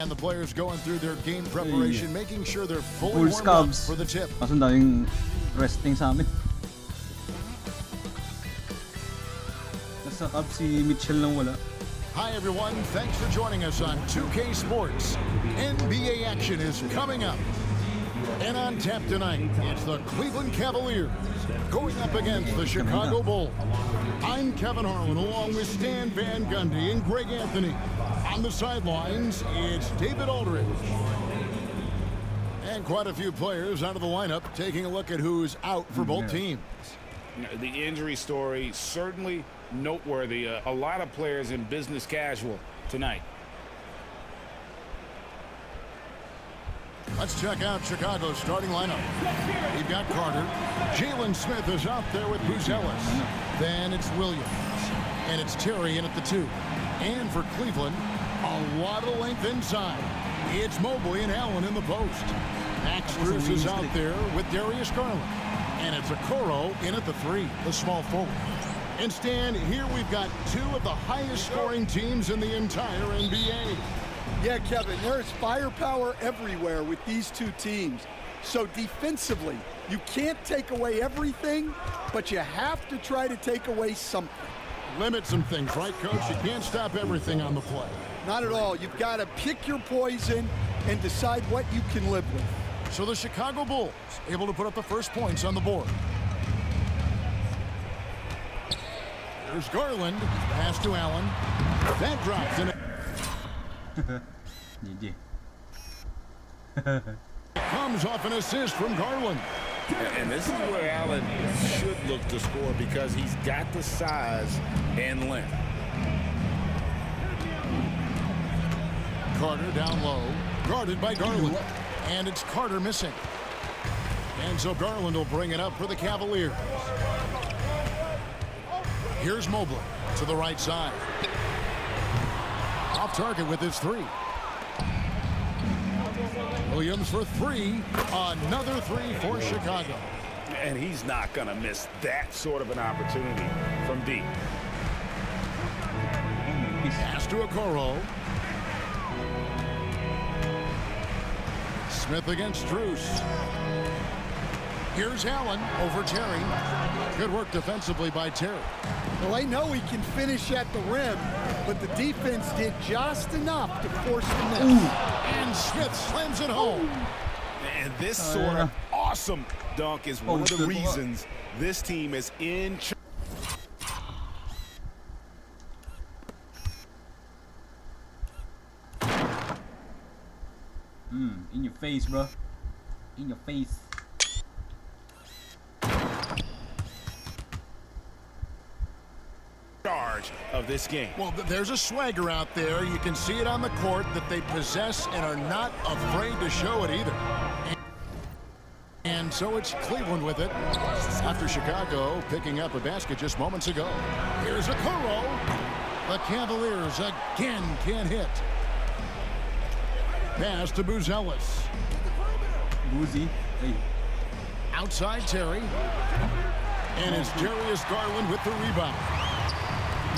And the players going through their game preparation, making sure they're fully Full warmed up CAVS. for the tip. Kaso ang daming resting sa amin. Nasa CAVS si Mitchell lang wala. Hi everyone, thanks for joining us on 2K Sports. NBA action is coming up. And on tap tonight, it's the Cleveland Cavaliers going up against the Chicago Bulls. I'm Kevin Harlan along with Stan Van Gundy and Greg Anthony. On the sidelines, it's David Aldridge. And quite a few players out of the lineup, taking a look at who's out for both teams. The injury story certainly noteworthy. A lot of players in business casual tonight. Let's check out Chicago's starting lineup. We've got Carter. Jalen Smith is out there with Buzelis. Then it's Williams. And it's Terry in at the 2. And for Cleveland, a lot of length inside. It's Mobley and Allen in the post. Max Strus is out there with Darius Garland. And it's Okoro in at the 3, the small forward. And Stan, here we've got 2 of the highest scoring teams in the entire NBA. Yeah, Kevin, there's firepower everywhere with these 2 teams. So defensively, you can't take away everything, but you have to try to take away something. Limit some things, right, Coach? You can't stop everything on the play. Not at all. You've got to pick your poison and decide what you can live with. So the Chicago Bulls able to put up the first points on the board. There's Garland. Pass to Allen. That drops in. GG. Comes off an assist from Garland. And this is where Allen should look to score because he's got the size and length. Carter down low. Guarded by Garland. And it's Carter missing. And so Garland will bring it up for the Cavaliers. Here's Mobley to the right side. Off target with his 3. Williams for 3. Another 3 for Chicago. And he's not going to miss that sort of an opportunity from deep. Pass to Okoro. Smith against Strus. Here's Allen over Terry. Good work defensively by Terry. Well, I know he can finish at the rim, but the defense did just enough to force the miss. And Smith slams it home. And this sort of awesome dunk is one of the reasons this team is in charge. In your face, bro. In your face. Of this game. Well, there's a swagger out there. You can see it on the court that they possess and are not afraid to show it either. And so it's Cleveland with it after Chicago picking up a basket just moments ago. Here's Okoro. The Cavaliers again can't hit. Pass to Buzelis. Boozy. Hey. Outside Terry. And it's Darius Garland with the rebound.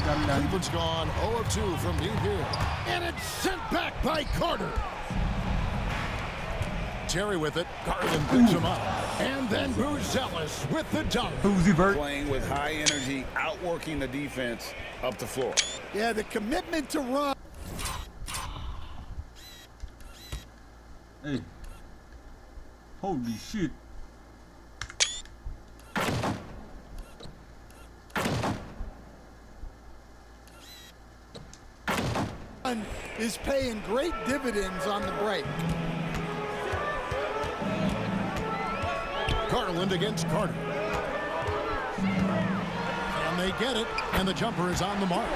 Cleveland's gone 0 of 2 from deep here. And it's sent back by Carter. Terry with it. Garland picks him up. And then Buzelis with the dunk. Playing with high energy, outworking the defense up the floor. Yeah, the commitment to run. Hey. Holy shit. Is paying great dividends on the break. Garland against Carter. And they get it, and the jumper is on the mark.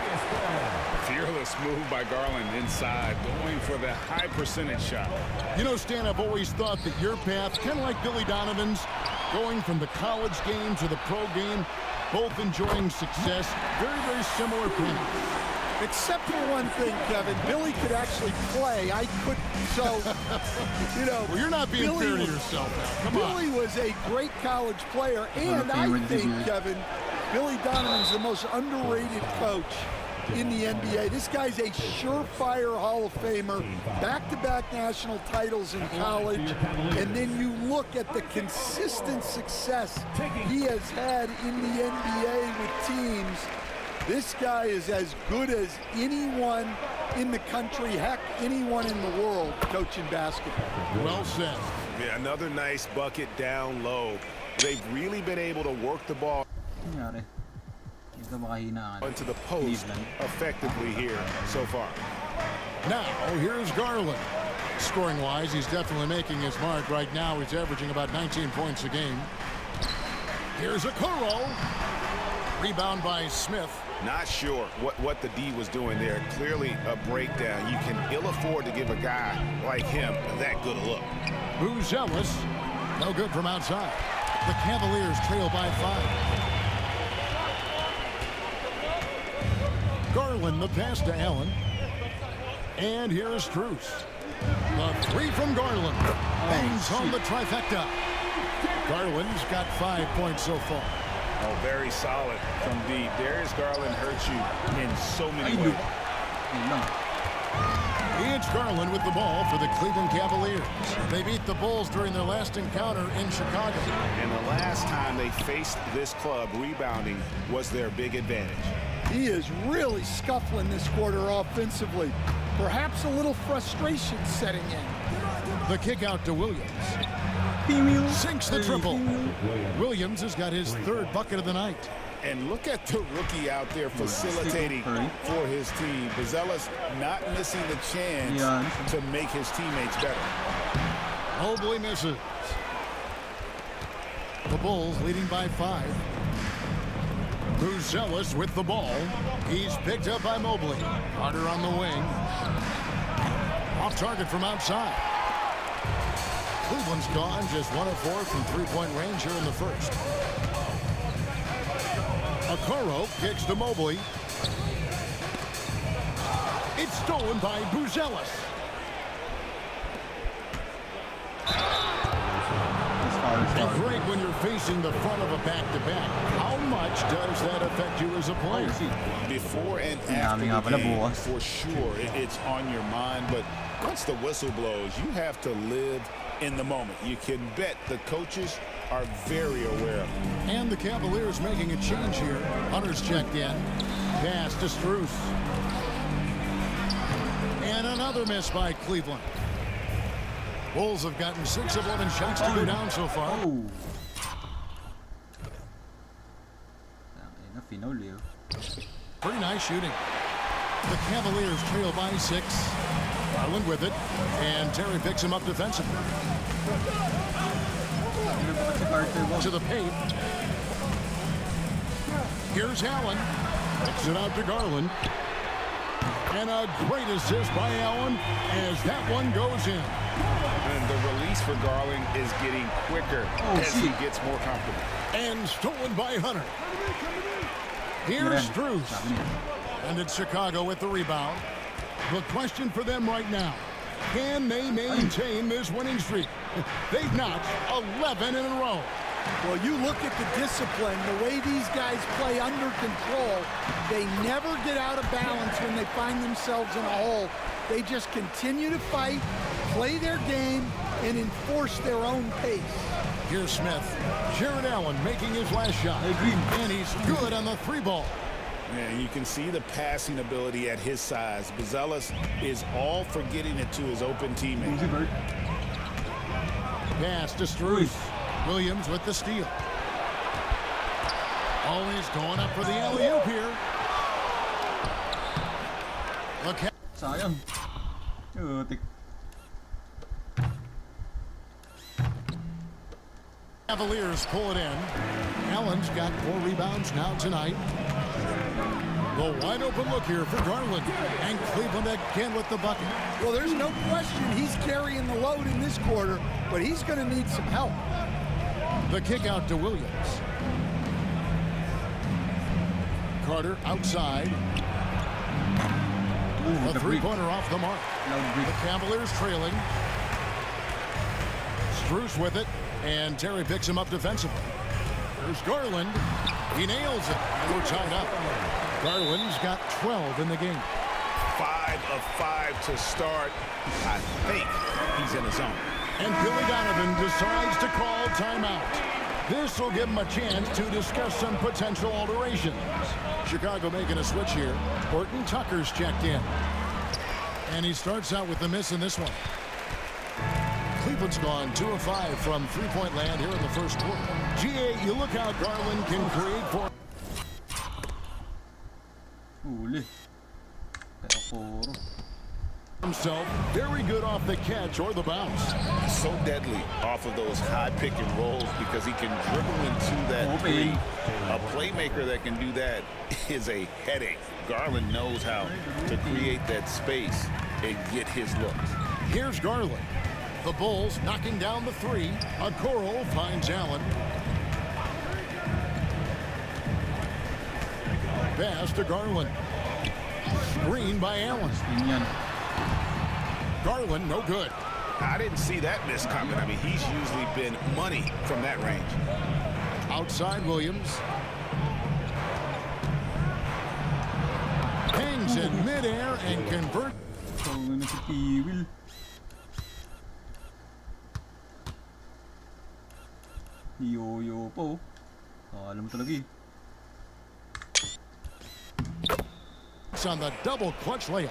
Fearless move by Garland inside, going for the high percentage shot. You know, Stan, I've always thought that your path, kind of like Billy Donovan's, going from the college game to the pro game, both enjoying success, very, very similar paths. Except for one thing, Kevin. Billy could actually play. I couldn't. So, you know. Well, you're not being fair to yourself now. Come on. Billy was a great college player. And I think, Kevin, Billy Donovan's the most underrated coach in the NBA. This guy's a surefire Hall of Famer, back-to-back national titles in college, and then you look at the consistent success he has had in the NBA with teams. This guy is as good as anyone in the country, heck, anyone in the world coaching basketball. Well said. Yeah, another nice bucket down low. They've really been able to work the ball Nangyari? Ito makahinaan. into the post effectively here so far. Now, here's Garland. Scoring-wise, he's definitely making his mark. Right now, he's averaging about 19 points a game. Here's Okoro. Rebound by Smith. Not sure what the D was doing there. Clearly a breakdown. You can ill afford to give a guy like him that good a look. Buzelis, no good from outside. The Cavaliers trail by 5. Garland, the pass to Allen. And here's Strus. The three from Garland. Bangs home the trifecta. Garland's got 5 points so far. Oh, very solid from deep. Darius Garland hurts you in so many ways. It's Garland with the ball for the Cleveland Cavaliers. They beat the Bulls during their last encounter in Chicago. And the last time they faced this club, rebounding was their big advantage. He is really scuffling this quarter offensively. Perhaps a little frustration setting in. The kick out to Williams. Sinks the triple. Williams has got his third bucket of the night. And look at the rookie out there facilitating for his team. Buzelis not missing the chance to make his teammates better. Mobley misses. The Bulls leading by 5. Buzelis with the ball. He's picked up by Mobley. Carter on the wing. Off target from outside. Cleveland's gone just 1 of 4 from three-point range here in the first. Okoro kicks to Mobley. It's stolen by Buzelis. And great when you're facing the front of a back-to-back. How much does that affect you as a player? Before and after the game, for sure, it's on your mind. But once the whistle blows, you have to live in the moment. You can bet the coaches are very aware of it. And the Cavaliers making a change here. Hunter's checked in. Pass to Strus. And another miss by Cleveland. Bulls have gotten 6 of 11 shots to go down so far. Pretty nice shooting. The Cavaliers trail by 6. Garland with it, and Terry picks him up defensively. To the paint. Here's Allen. Picks it out to Garland. And a great assist by Allen as that one goes in. And the release for Garland is getting quicker as he gets more comfortable. And stolen by Hunter. Here's Strus. And it's Chicago with the rebound. The question for them right now, can they maintain this winning streak? They've notched 11 in a row. Well, you look at the discipline, the way these guys play under control, they never get out of balance when they find themselves in a hole. They just continue to fight, play their game, and enforce their own pace. Here's Smith. Jared Allen making his last shot. And he's good on the 3-ball. And you can see the passing ability at his size. Buzelis is all for getting it to his open teammates. Pass to Strus. Williams with the steal. Always going up for the alley-oop here. Look at Sayang. Cavaliers pull it in. Allen's got 4 rebounds now tonight. The wide open look here for Garland. And Cleveland again with the bucket. Well, there's no question he's carrying the load in this quarter, but he's going to need some help. The kick out to Williams. Carter outside. A 3-pointer off the mark. The Cavaliers trailing. Strus with it, and Terry picks him up defensively. There's Garland. He nails it, and we're tied up. Garland's got 12 in the game. 5 of 5 to start. I think he's in his zone. And Billy Donovan decides to call timeout. This will give him a chance to discuss some potential alterations. Chicago making a switch here. Horton Tucker's checked in. And he starts out with the miss in this one. Cleveland's gone 2 of 5 from three-point land here in the first quarter. GA, you look how Garland can create for himself. Very good off the catch or the bounce. So deadly off of those high pick and rolls because he can dribble into that three. A playmaker that can do that is a headache. Garland knows how to create that space and get his looks. Here's Garland. The Bulls knocking down the three. Okoro finds Allen. Pass to Garland. Screen by Allen. Garland, no good. I didn't see that miss coming. I mean, he's usually been money from that range. Outside Williams. Hangs in midair and converts. Yo po. Alam mo talaga eh. It's on the double clutch layup.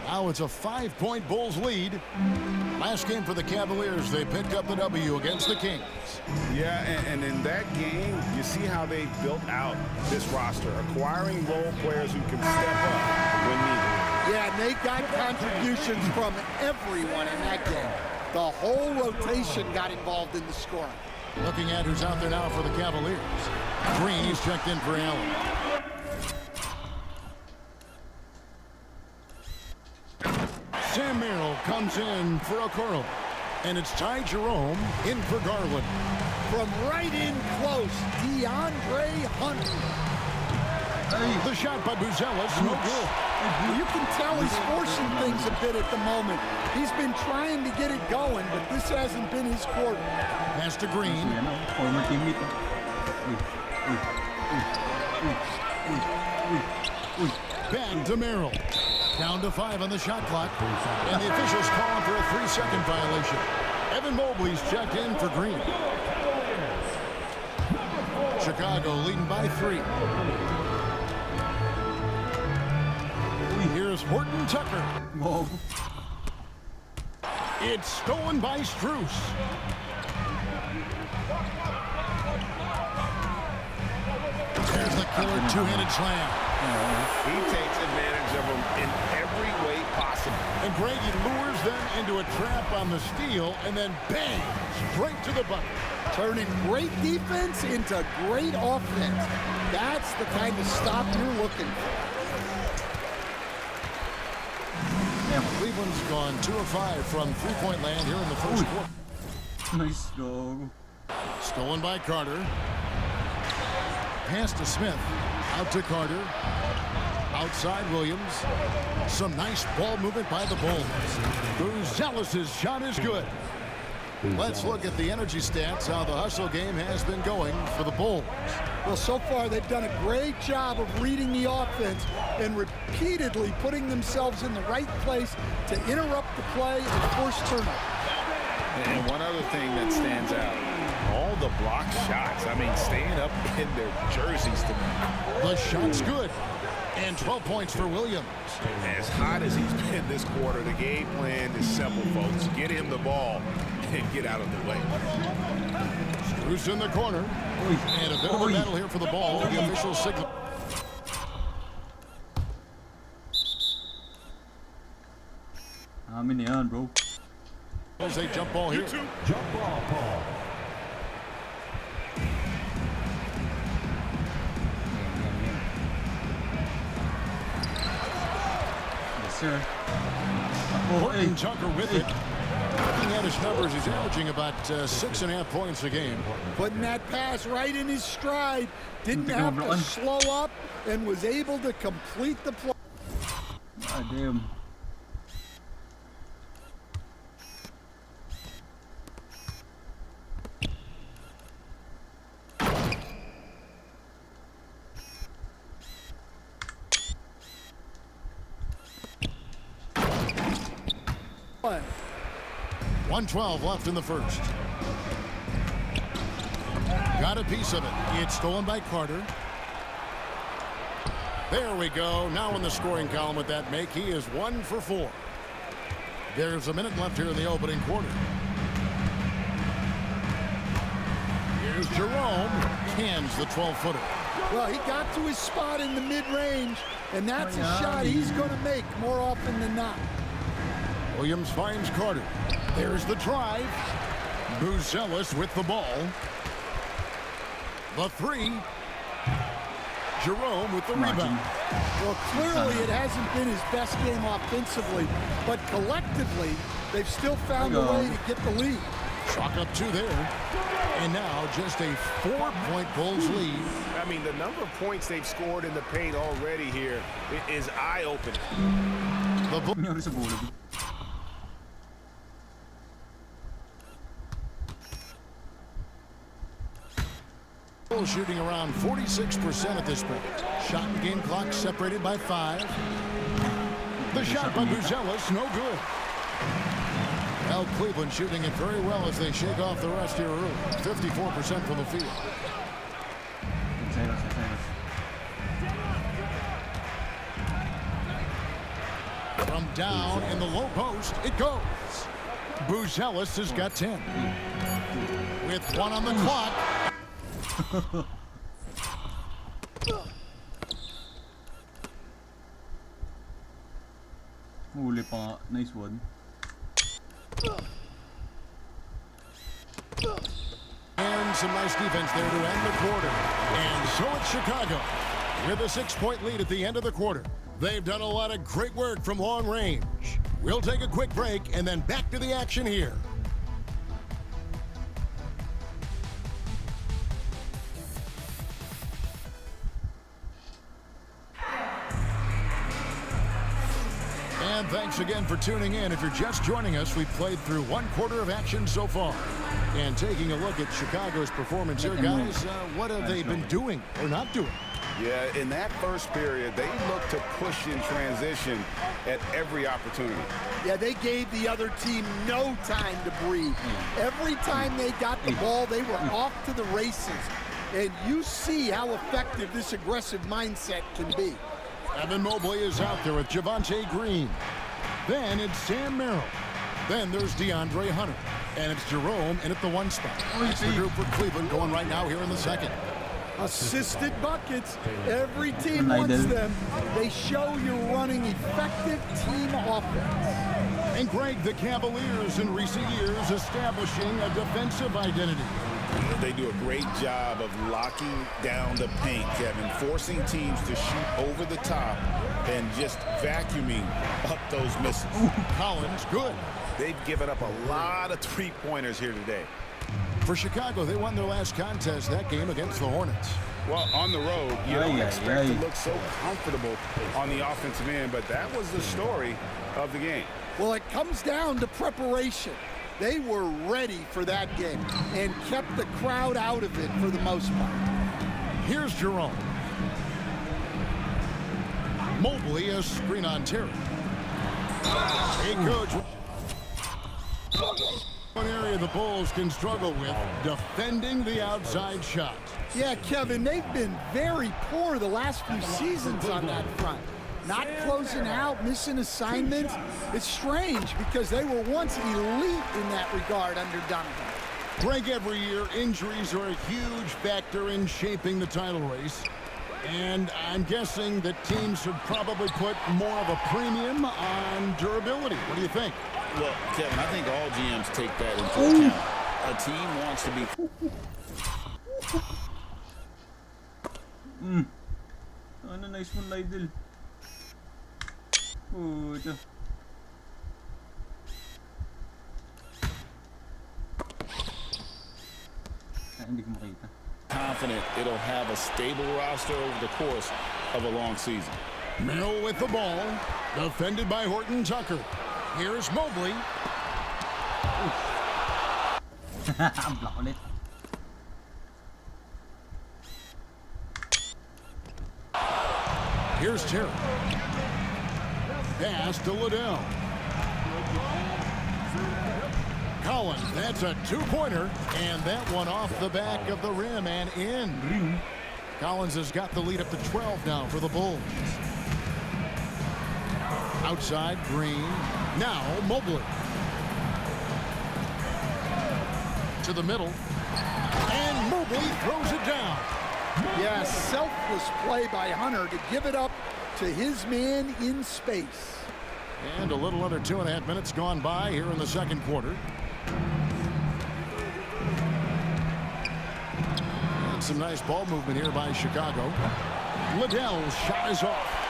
Now it's a 5-point Bulls lead. Last game for the Cavaliers, they picked up the W against the Kings. Yeah, and in that game, you see how they built out this roster, acquiring role players who can step up when needed. Yeah, and they got contributions from everyone in that game. The whole rotation got involved in the scoring. Looking at who's out there now for the Cavaliers. Green, he's checked in for Allen. Sam Merrill comes in for Okoro. And it's Ty Jerome in for Garland. From right in close, DeAndre Hunter. The shot by Buzelis, no good. You can tell he's forcing things a bit at the moment. He's been trying to get it going, but this hasn't been his quarter. Pass to Green. Former teammate. Back to Merrill. Down to 5 on the shot clock. And the officials calling for a 3-second violation. Evan Mobley's checked in for Green. Chicago leading by 3. Here's Horton Tucker. Whoa. It's stolen by Strus. There's the killer two-handed slam. He takes advantage of them in every way possible. And Greg, he lures them into a trap on the steal, and then bang, straight to the bucket. Turning great defense into great offense. That's the kind of stop you're looking for. Cleveland's gone 2 of 5 from three-point land here in the first quarter. Nice dog. Stolen by Carter. Pass to Smith. Out to Carter. Outside Williams. Some nice ball movement by the Bulls. Buzelis' shot is good. Let's look at the energy stats, how the hustle game has been going for the Bulls. Well, so far they've done a great job of reading the offense and repeatedly putting themselves in the right place to interrupt the play and force turnover. And one other thing that stands out, all the block shots. I mean, staying up in their jerseys to me. The shot's good. And 12 points for Williams. As hot as he's been this quarter, the game plan is simple, folks. Get him the ball and get out of the way. Strus in the corner. And a bit of a battle here for the ball. The official signal. Amin yan, bro. As a jump ball here. Jump ball, Paul. Yes, sir. Horton Tucker with it. Looking at his numbers, he's averaging about 6.5 points a game. Putting that pass right in his stride. Didn't have to slow up and was able to complete the play. God damn. 1:12 left in the first. Got a piece of it. It's stolen by Carter. There we go. Now in the scoring column with that make, he is 1 for 4. There's a minute left here in the opening quarter. Here's Jerome. Cans the 12-footer. Well, he got to his spot in the mid-range, and that's a shot he's going to make more often than not. Williams finds Carter. There's the drive. Buzelis with the ball. The 3. Jerome with the rebound. Well, clearly it hasn't been his best game offensively, but collectively, they've still found a way to get the lead. Chalk up 2 there. And now just a 4-point Bulls lead. I mean, the number of points they've scored in the paint already here is eye-opening. The Bulls shooting around 46% at this point. Shot and game clock separated by 5. The shot by Buzelis, no good. Well, Cleveland shooting it very well as they shake off the rest here early. 54% from the field. From down in the low post, it goes. Buzelis has got 10. With 1 on the clock. Nice one. And some nice defense there to end the quarter. And so it's Chicago with a 6-point lead at the end of the quarter. They've done a lot of great work from long range. We'll take a quick break and then back to the action here. And thanks again for tuning in. If you're just joining us, we've played through 1 quarter of action so far. And taking a look at Chicago's performance here, guys, what have they been doing or not doing? Yeah, in that first period, they looked to push in transition at every opportunity. Yeah, they gave the other team no time to breathe. Every time they got the ball, they were off to the races. And you see how effective this aggressive mindset can be. Evan Mobley is out there with Javonte Green. Then it's Sam Merrill. Then there's DeAndre Hunter. And it's Jerome in at the 1 spot. That's the group for Cleveland going right now here in the second. Assisted buckets. Every team wants them. They show you're running effective team offense. And Greg, the Cavaliers in recent years establishing a defensive identity. They do a great job of locking down the paint, Kevin, forcing teams to shoot over the top and just vacuuming up those misses. Collins, good. They've given up a lot of 3-pointers here today. For Chicago, they won their last contest, that game against the Hornets. Well, on the road, you don't expect to look so comfortable on the offensive end, but that was the story of the game. Well, it comes down to preparation. They were ready for that game and kept the crowd out of it for the most part. Here's Jerome. Mobley a screen on Terry. Hey, coach. One area the Bulls can struggle with, defending the outside shot. Yeah, Kevin, they've been very poor the last few seasons on that front. Not closing out, missing assignments. It's strange because they were once elite in that regard under Donovan. Greg, every year, injuries are a huge factor in shaping the title race. And I'm guessing that teams should probably put more of a premium on durability. What do you think? Well, Kevin, I think all GMs take that into account. A team wants to be... Ano, nice one, Lydell. Puta. Hindi ko makita. Confident it'll have a stable roster over the course of a long season. Merrill with the ball, defended by Horton Tucker. Here's Mobley. Ang block ulit. Here's Terry. Pass to Liddell. Allen, that's a two-pointer, and that one off the back of the rim and in. Collins has got the lead up to 12 now for the Bulls. Outside, Green. Now, Mobley. To the middle. And Mobley throws it down. Yeah, selfless play by Hunter to give it up to his man in space. And a little under 2.5 minutes gone by here in the second quarter. And some nice ball movement here by Chicago. Liddell's shot is off.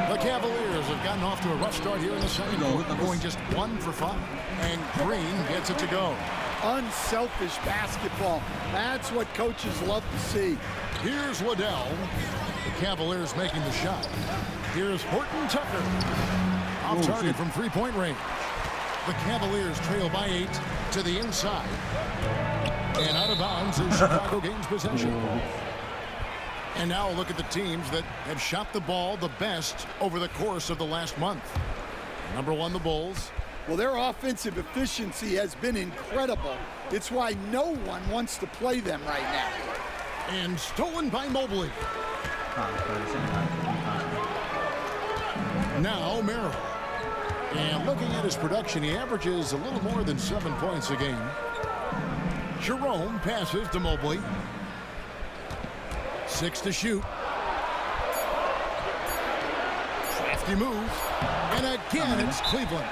The Cavaliers have gotten off to a rough start here in the second quarter, going just 1 for 5. And Green gets it to go. Unselfish basketball. That's what coaches love to see. Here's Liddell. The Cavaliers making the shot. Here's Horton Tucker. Off target from three-point range. The Cavaliers trail by 8 to the inside. And out of bounds as Chicago gains possession. And now look at the teams that have shot the ball the best over the course of the last month. Number 1, the Bulls. Well, their offensive efficiency has been incredible. It's why no one wants to play them right now. And stolen by Mobley. Now Merrill. And looking at his production, he averages a little more than 7 points a game. Jerome passes to Mobley. 6 to shoot. Crafty move. And again, it's Cleveland.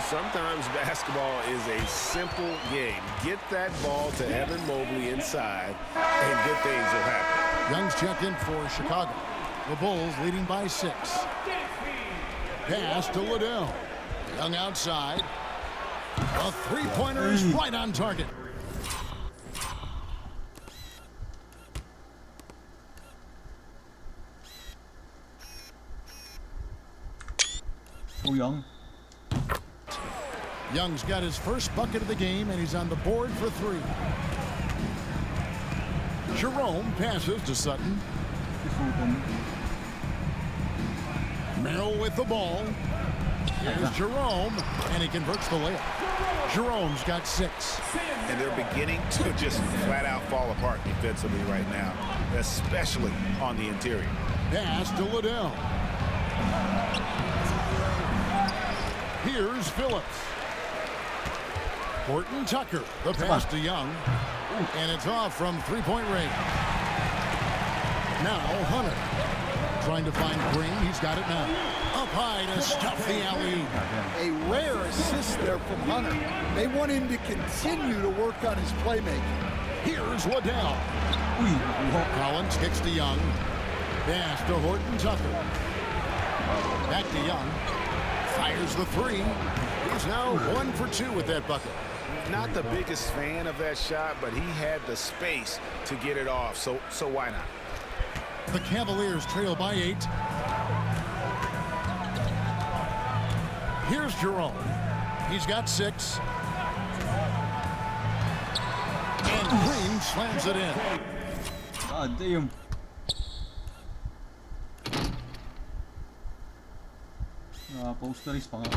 Sometimes basketball is a simple game. Get that ball to Evan Mobley inside, and good things will happen. Young's checked in for Chicago. The Bulls leading by 6. Pass to Liddell. Young outside. A three-pointer is right on target. Young. Young's got his first bucket of the game, and he's on the board for 3. Jerome passes to Sutton. Merrill with the ball. Here's Jerome, and he converts the layup. Jerome's got 6. And they're beginning to just flat out fall apart defensively right now, especially on the interior. Pass to Liddell. Here's Phillips. Horton Tucker, the pass to Young. And it's off from three-point range. Now Hunter trying to find Green. He's got it now. Up high to stuff the alley. A rare assist there from Hunter. They want him to continue to work on his playmaking. Here's Liddell. Collins kicks to Young. Pass to Horton Tucker. Back to Young. Fires the 3. He's now 1 for 2 with that bucket. Not the biggest fan of that shot, but he had the space to get it off, so why not? The Cavaliers trail by 8. Here's Jerome. He's got 6. And Green slams it in. God damn. Posteris pa nga.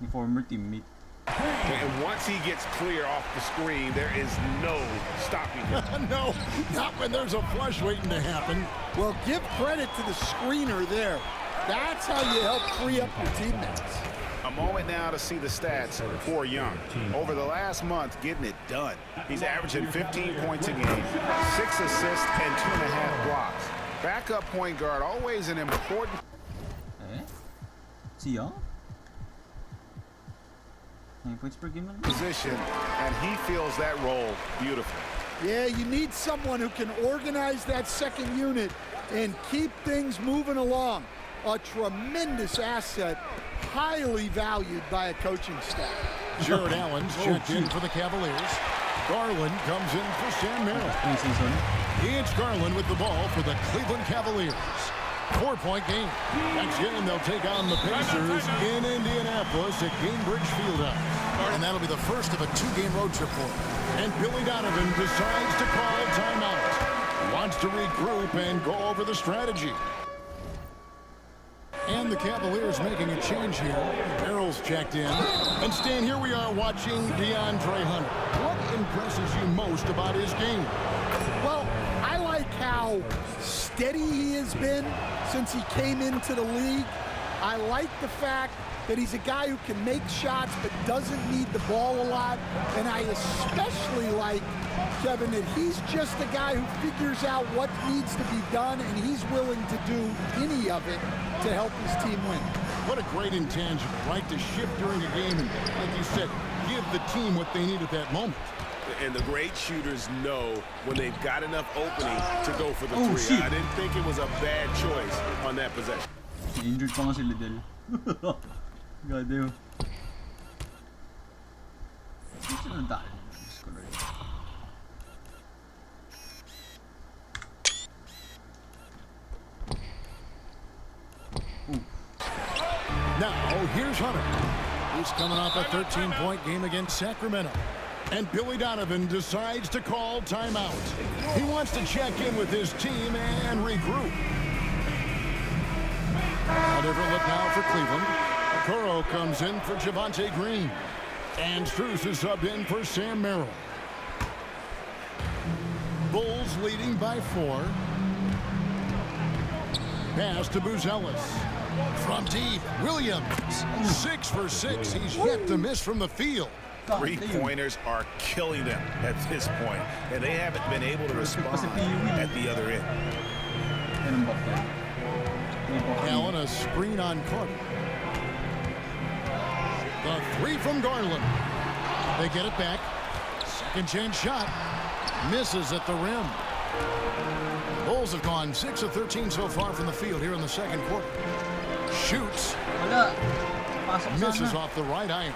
Ni former teammate. And once he gets clear off the screen, there is no stopping him. No, not when there's a flush waiting to happen. Well, give credit to the screener there. That's how you help free up your teammates. A moment now to see the stats for Young. Over the last month, getting it done. He's averaging 15 points a game, 6 assists, and 2.5 blocks. Backup point guard, always an important Si Young? 9 points per game. position, and he fills that role beautifully. Yeah, you need someone who can organize that second unit and keep things moving along. A tremendous asset, highly valued by a coaching staff. Jared Allen's checked in for the Cavaliers. Garland comes in for Sam Merrill. It's Garland with the ball for the Cleveland Cavaliers. 4-point game. Next game, they'll take on the Pacers in Indianapolis at Gainbridge Fieldhouse. And that'll be the first of a 2-game road trip for him. And Billy Donovan decides to call timeout. He wants to regroup and go over the strategy. And the Cavaliers making a change here. Merrill Bulls checked in. And Stan, here we are watching DeAndre Hunter. What impresses you most about his game? Well, I like how steady he has been since he came into the league. I like the fact that he's a guy who can make shots but doesn't need the ball a lot. And I especially like, Kevin, that he's just a guy who figures out what needs to be done, and he's willing to do any of it to help his team win. What a great intangible, right? To shift during a game and, like you said, give the team what they need at that moment. And the great shooters know when they've got enough opening to go for the three. Shit. I didn't think it was a bad choice on that possession. Injured pa nga si Liddell. God damn. Sino ang dahil? Now, here's Hunter. He's coming off a 13-point game against Sacramento. And Billy Donovan decides to call timeout. He wants to check in with his team and regroup. A different look now for Cleveland. Okoro comes in for Javonte Green. And Strus is subbed in for Sam Merrill. Bulls leading by 4. Pass to Buzelis. From deep, Williams. 6 for 6. He's yet to miss from the field. Three-pointers are killing them at this point, and they haven't been able to respond at the other end. Allen, a screen on Carter. The 3 from Garland. They get it back. Second chance shot. Misses at the rim. Bulls have gone 6 of 13 so far from the field here in the second quarter. Shoots. Misses off the right iron.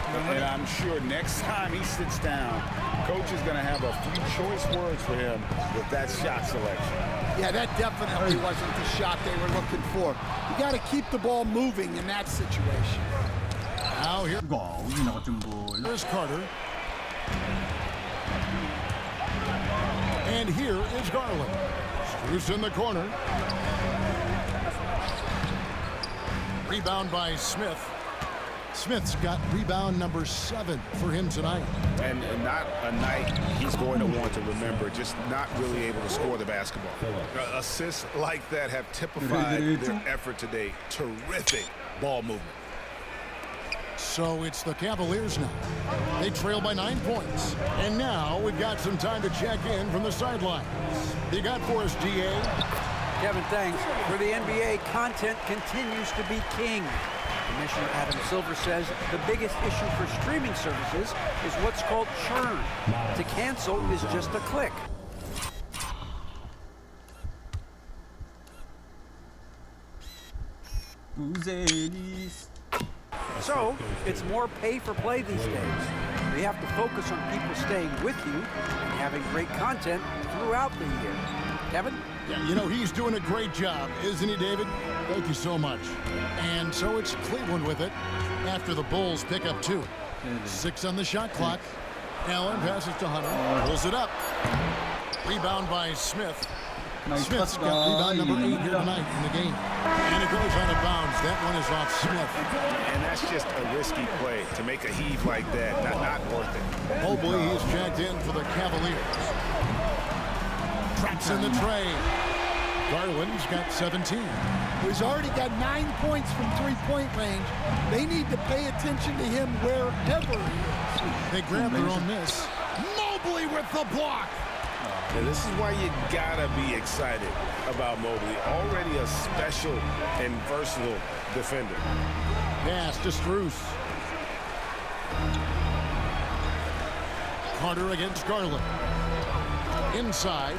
And I'm sure next time he sits down, coach is going to have a few choice words for him with that shot selection. Yeah, that definitely wasn't the shot they were looking for. You got to keep the ball moving in that situation. Now here is Carter. And here is Garland. Strus in the corner. Rebound by Smith. Smith's got rebound number 7 for him tonight. And not a night he's going to want to remember, just not really able to score the basketball. Assists like that have typified their effort today. Terrific ball movement. So it's the Cavaliers now. They trail by 9 points. And now we've got some time to check in from the sidelines. You got for us, DA? Kevin, thanks. For the NBA, content continues to be king. Commissioner Adam Silver says the biggest issue for streaming services is what's called churn. To cancel is just a click. So, it's more pay for play these days. You have to focus on people staying with you and having great content throughout the year. Kevin? Yeah, you know, he's doing a great job, isn't he, David? Thank you so much. And so it's Cleveland with it after the Bulls pick up 2. 6 on the shot clock. Allen passes to Hunter. Pulls it up. Rebound by Smith. Smith's got rebound number 8 here tonight in the game. And it goes out of bounds. That one is off Smith. And that's just a risky play to make a heave like that. Not worth it. Mobley, he's checked in for the Cavaliers. Traps in the tray. Garland's got 17. He's already got 9 points from three-point range. They need to pay attention to him wherever he is. They grab their own miss. Mobley with the block. And this is why you gotta be excited about Mobley. Already a special and versatile defender. Pass to Strus. Carter against Garland. Inside.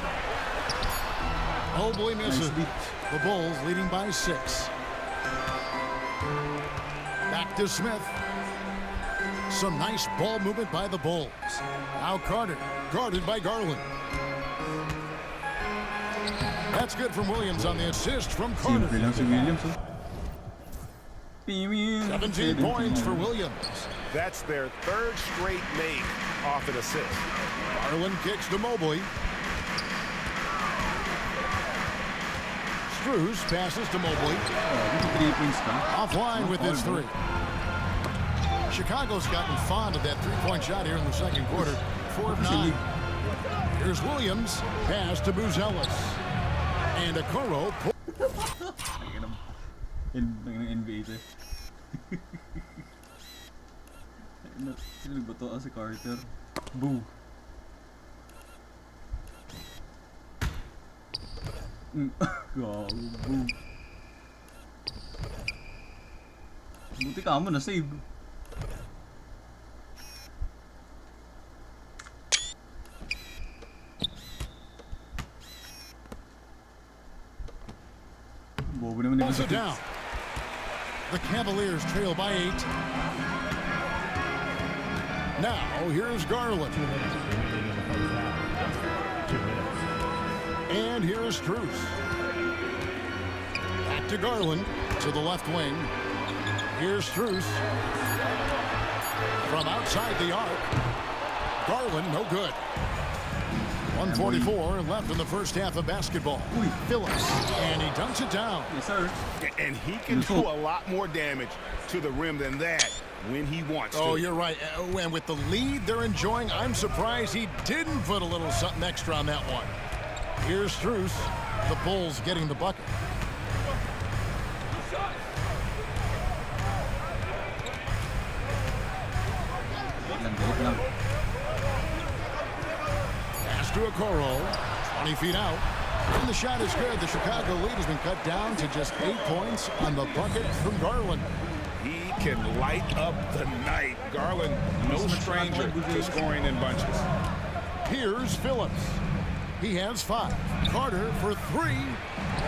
Mobley misses. The Bulls leading by 6. Back to Smith. Some nice ball movement by the Bulls. Now Carter, guarded by Garland. That's good from Williams on the assist from Carter. 17 points for Williams. That's their 3rd straight make off an assist. Garland kicks to Mobley. Strus passes to Mobley. Offline with his 3. Chicago's gotten fond of that three-point shot here in the second quarter. 4 of 9. Here's Williams. Pass to Buzelis. And Okoro. NBA ito. Sino nagbato si Carter? Boo. Gago, boo. Buti ka mo na save. Also down. The Cavaliers trail by 8. Now here's Garland. And here's Strus. Back to Garland to the left wing. Here's Strus. From outside the arc. Garland, no good. 1:44 left in the first half of basketball. Phillips, and he dunks it down. Yes, sir. And he can do a lot more damage to the rim than that when he wants to. Oh, you're right. And with the lead they're enjoying, I'm surprised he didn't put a little something extra on that one. Here's Strus. The Bulls getting the bucket. Pass to Okoro. 20 feet out. And the shot is good. The Chicago lead has been cut down to just 8 points on the bucket from Garland. He can light up the night. Garland, no stranger to scoring in bunches. Here's Phillips. He has 5. Carter for 3.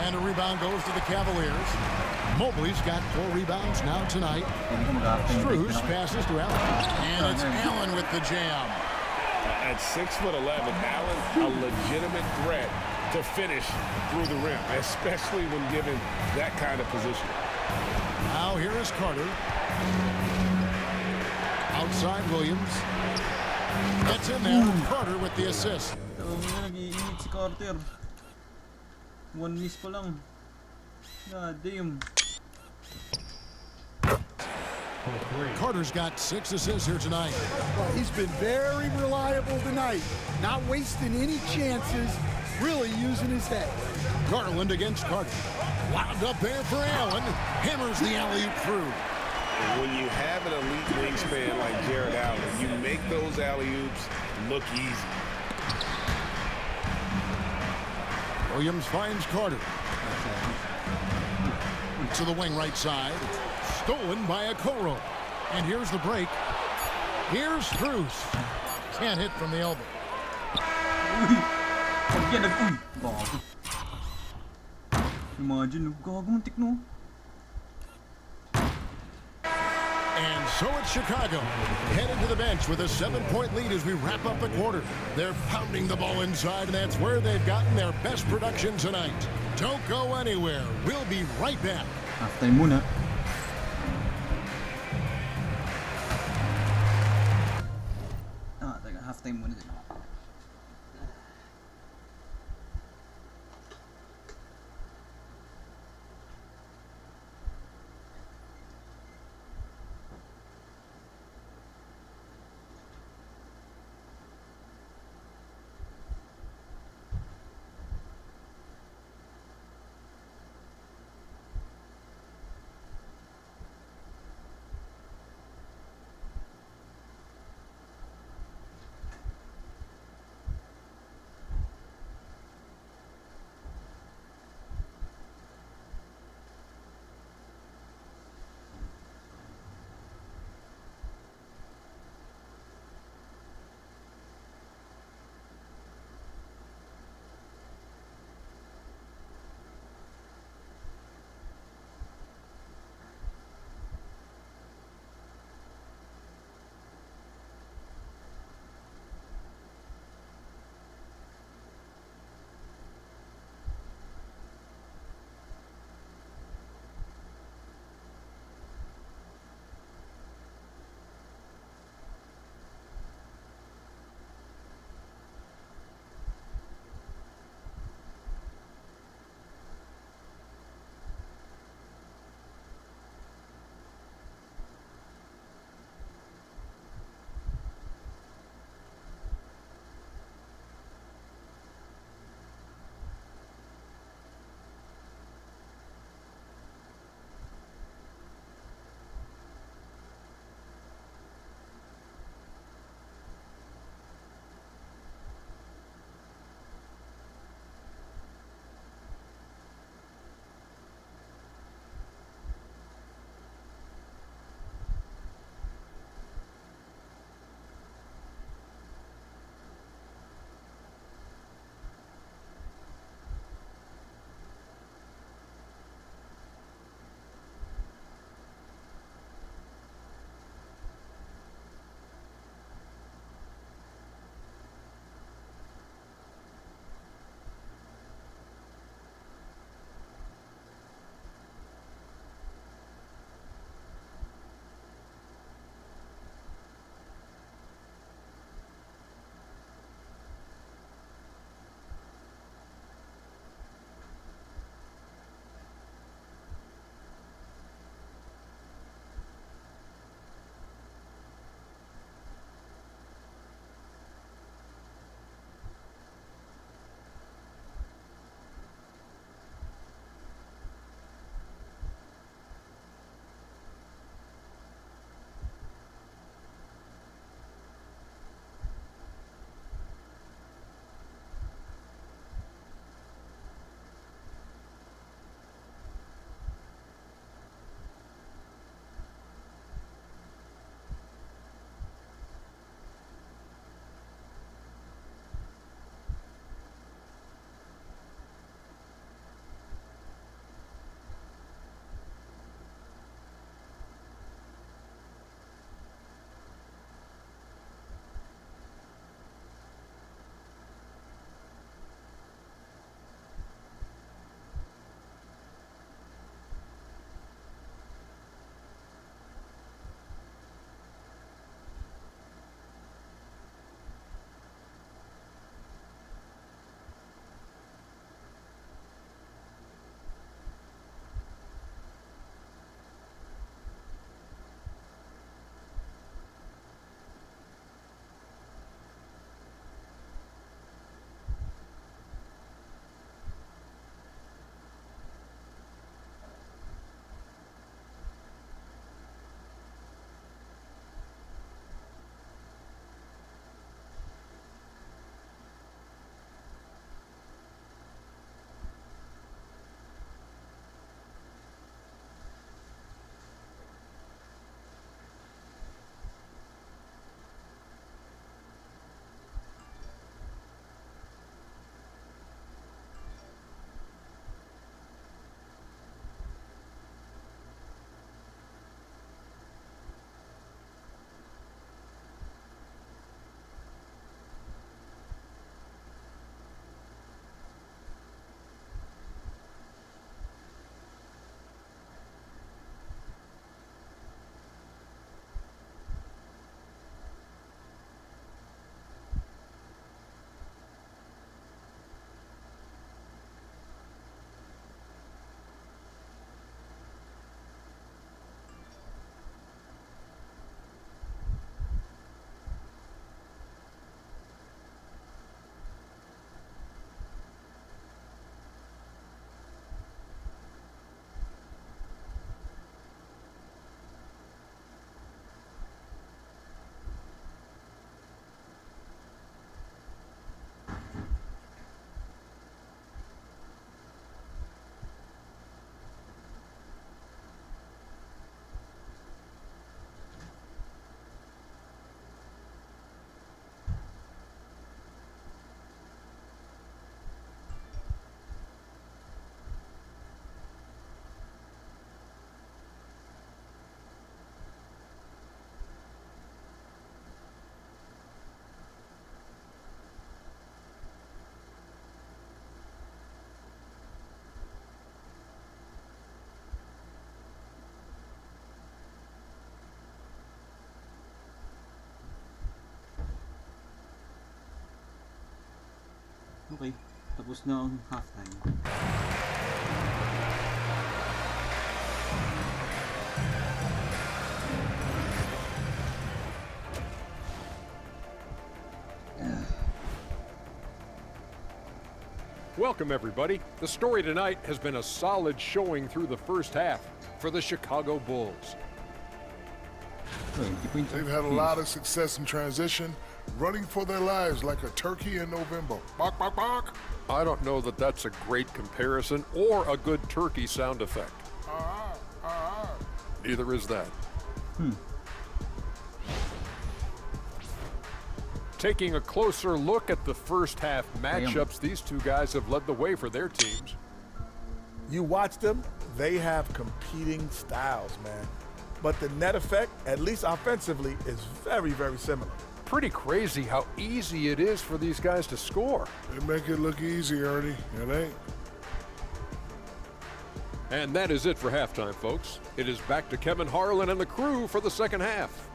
And a rebound goes to the Cavaliers. Mobley's got 4 rebounds now tonight. Strus passes to Allen. And it's Allen with the jam. At 6'11", Allen, a legitimate threat to finish through the rim, especially when given that kind of position. Now here is Carter. Outside Williams. Gets in there. Carter with the assist. Nag-iinit si Carter. 1 miss pa lang. God damn. Carter's got 6 assists here tonight. Well, he's been very reliable tonight. Not wasting any chances. Really using his head. Garland against Carter. Wound up there for Allen. Hammers the alley-oop through. When you have an elite wingspan like Jared Allen, you make those alley-oops look easy. Williams finds Carter. To the wing right side. Stolen by Okoro. And here's the break. Here's Strus. Can't hit from the elbow. Gago. Imagine, gago muntik no. And so it's Chicago, headed to the bench with a 7-point lead as we wrap up the quarter. They're pounding the ball inside, and that's where they've gotten their best production tonight. Don't go anywhere. We'll be right back. Halftime muna. Teka, halftime muna din. Okay. Tapos na ang halftime. Welcome, everybody. The story tonight has been a solid showing through the first half for the Chicago Bulls. They've had a lot of success in transition, running for their lives like a turkey in November. Bark, bark, bark. I don't know that that's a great comparison or a good turkey sound effect. Neither is that. Taking a closer look at the first half matchups, these two guys have led the way for their teams. You watch them, they have competing styles, man. But the net effect, at least offensively, is very, very similar. Pretty crazy how easy it is for these guys to score. They make it look easy, Ernie. It ain't. And that is it for halftime, folks. It is back to Kevin Harlan and the crew for the second half.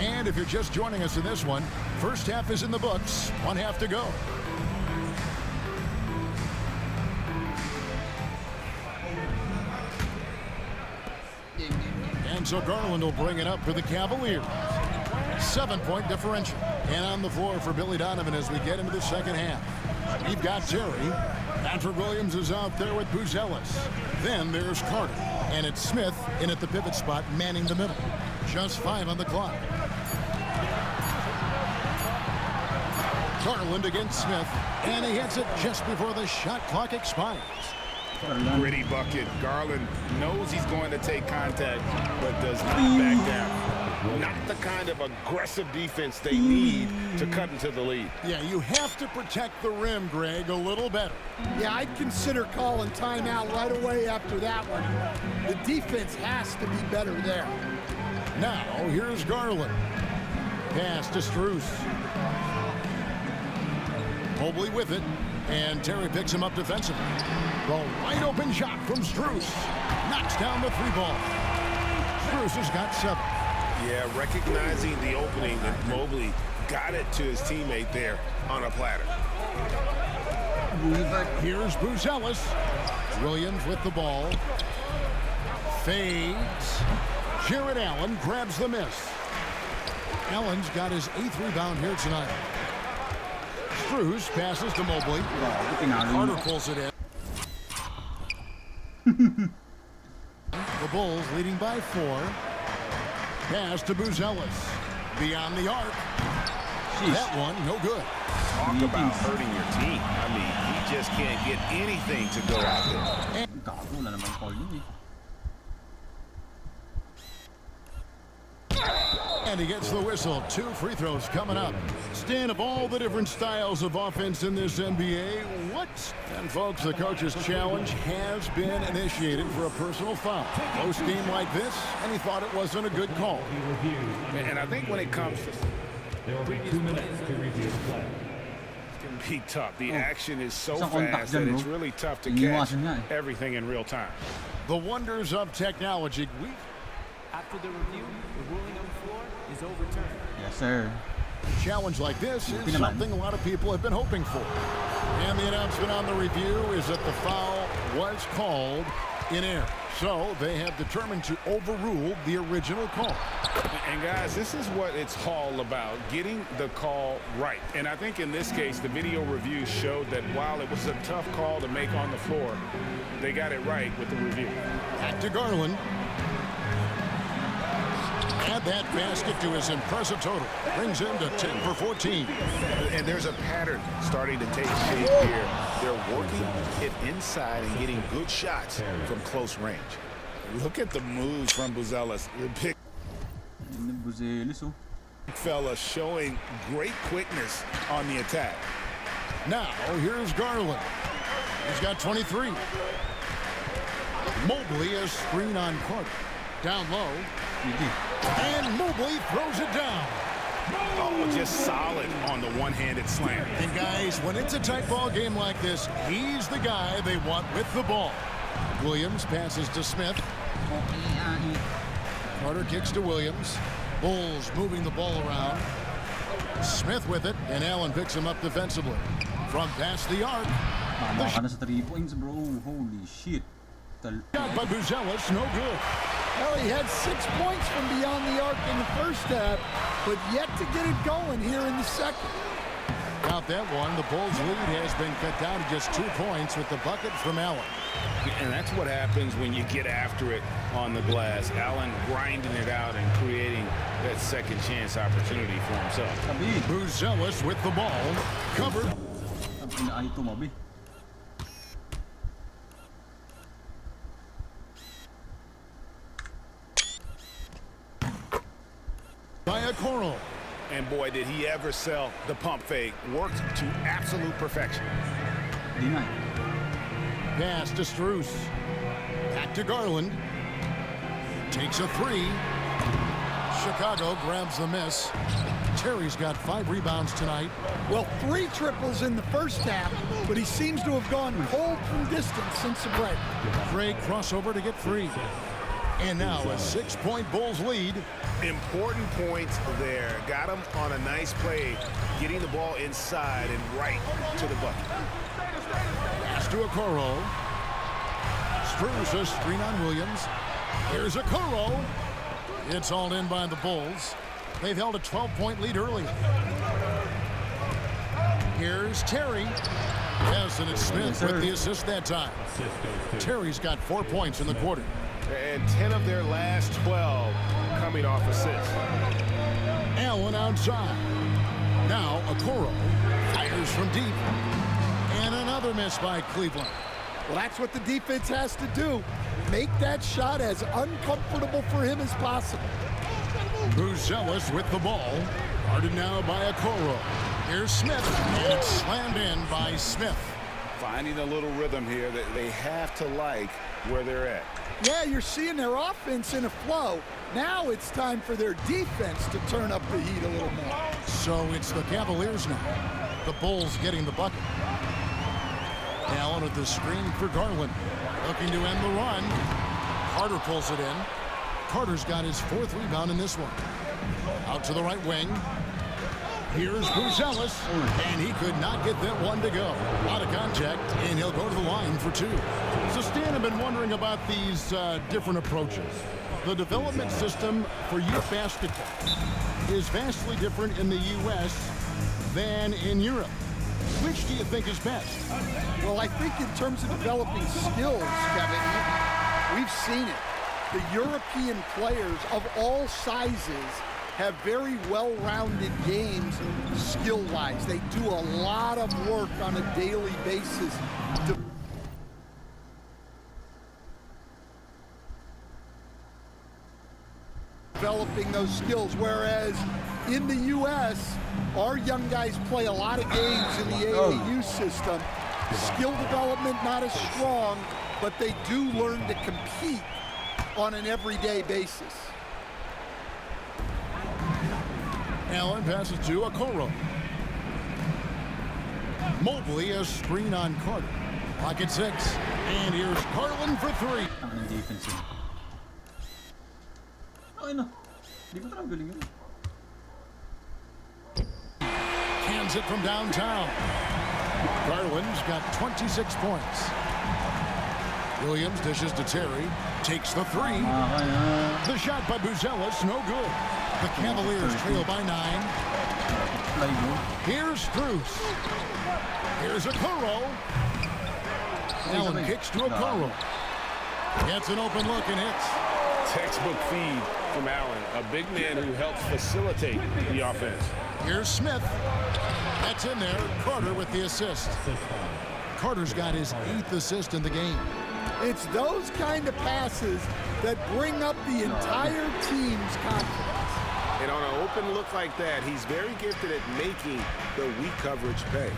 And if you're just joining us in this one, first half is in the books, one half to go. And so Garland will bring it up for the Cavaliers. 7-point differential. And on the floor for Billy Donovan as we get into the second half. You've got Terry. Patrick Williams is out there with Buzelis. Then there's Carter. And it's Smith in at the pivot spot, manning the middle. Just 5 on the clock. Garland against Smith, and he hits it just before the shot clock expires. Gritty bucket. Garland knows he's going to take contact, but does not back down. Not the kind of aggressive defense they need to cut into the lead. Yeah, you have to protect the rim, Greg, a little better. Yeah, I'd consider calling timeout right away after that one. The defense has to be better there. Now, here's Garland. Pass to Strus. Mobley with it, and Terry picks him up defensively. The wide open shot from Strus. Knocks down the 3 ball. Strus has got 7. Yeah, recognizing the opening that Mobley got it to his teammate there on a platter. Here's Buzelis. Williams with the ball. Fades. Jared Allen grabs the miss. Allen's got his 8th rebound here tonight. Strus passes to Mobley. Carter pulls it in. The Bulls leading by 4. Pass to Buzelis. Beyond the arc. That one, no good. Talk about hurting your team. I mean, he just can't get anything to go out there. And he gets the whistle. 2 free throws coming up. Stan, of all the different styles of offense in this NBA, what? And folks, the coach's challenge has been initiated for a personal foul. Close game like this, and he thought it wasn't a good call. And I think when it comes to previous plays, it can be tough. The action is so fast that it's really tough to catch everything in real time. The wonders of technology. After the review, the ruling on the floor is overturned. Yes, sir. A challenge like this is something a lot of people have been hoping for. And the announcement on the review is that the foul was called in error. So they have determined to overrule the original call. And guys, this is what it's all about, getting the call right. And I think in this case, the video review showed that while it was a tough call to make on the floor, they got it right with the review. Back to Garland. Add that basket to his impressive total. Brings him to 10 for 14. And there's a pattern starting to take shape here. They're working it inside and getting good shots from close range. Look at the moves from Buzelis. The big fella showing great quickness on the attack. Now, here's Garland. He's got 23. Mobley is screen on Carter. Down low. And Mobley throws it down. Oh, just solid on the one-handed slam. And guys, when it's a tight ball game like this, he's the guy they want with the ball. Williams passes to Smith. Carter kicks to Williams. Bulls moving the ball around. Smith with it, and Allen picks him up defensively. From past the arc. Tama ka na sa 3 points, bro. Holy shit. Shot by Buzelis, no good. Well, he had 6 points from beyond the arc in the first half, but yet to get it going here in the second. Out that one, the Bulls' lead has been cut down to just 2 points with the bucket from Allen. And that's what happens when you get after it on the glass. Allen grinding it out and creating that second chance opportunity for himself. Buzelis with the ball. Covered. By a Coral. And boy, did he ever sell the pump fake. Worked to absolute perfection. Pass to Strus. Back to Garland. Takes a 3. Chicago grabs the miss. Terry's got 5 rebounds tonight. Well, 3 triples in the first half, but he seems to have gone cold from distance since the break. Great crossover to get free. And now a 6-point Bulls lead. Important points there. Got him on a nice play, getting the ball inside and right to the bucket. Pass to Okoro. Strus a screen on Williams. Here's Okoro. It's all in by the Bulls. They've held a 12-point lead early. Here's Terry. Yes, and it's Smith with the assist that time. Terry's got 4 points in the quarter. And 10 of their last 12 coming off assists. Allen outside. Now Okoro fires from deep. And another miss by Cleveland. Well, that's what the defense has to do. Make that shot as uncomfortable for him as possible. Buzelis with the ball. Guarded now by Okoro. Here's Smith. And it's slammed in by Smith. Finding a little rhythm here that they have to like where they're at. Yeah, you're seeing their offense in a flow. Now it's time for their defense to turn up the heat a little more. So it's the Cavaliers now. The Bulls getting the bucket. Allen at the screen for Garland. Looking to end the run. Carter pulls it in. Carter's got his 4th rebound in this one. Out to the right wing. Here's Buzelis, and he could not get that one to go. Out of contact, and he'll go to the line for 2. So Stan, I've been wondering about these different approaches. The development system for youth basketball is vastly different in the U.S. than in Europe. Which do you think is best? Well, I think in terms of developing skills, Kevin, we've seen it. The European players of all sizes have very well-rounded games skill-wise. They do a lot of work on a daily basis. Developing those skills, whereas in the U.S., our young guys play a lot of games in the AAU system. Skill development not as strong, but they do learn to compete on an everyday basis. Allen passes to Okoro. Mobley a screen on Carter. Clock at 6. And here's Garland for 3. Cans it from downtown. Garland's got 26 points. Williams dishes to Terry. Takes the 3. The shot by Buzelis, no good. The Cavaliers trail by 9. Here's Strus. Here's Okoro. Allen kicks to Okoro. Gets an open look and hits. Textbook feed from Allen, a big man who helps facilitate the offense. Here's Smith. That's in there. Carter with the assist. Carter's got his 8th assist in the game. It's those kind of passes that bring up the entire team's confidence. And on an open look like that, he's very gifted at making the weak coverage pay.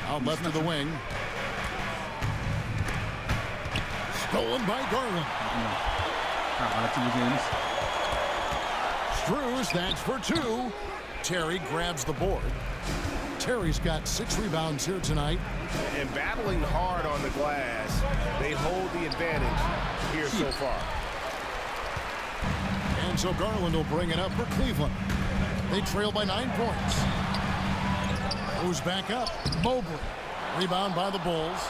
Out left of the wing. Stolen by Garland. Screws, that's for 2. Terry grabs the board. Terry's got 6 rebounds here tonight. And battling hard on the glass, they hold the advantage here so far. And so Garland will bring it up for Cleveland. They trail by 9 points. Goes back up. Mobley. Rebound by the Bulls.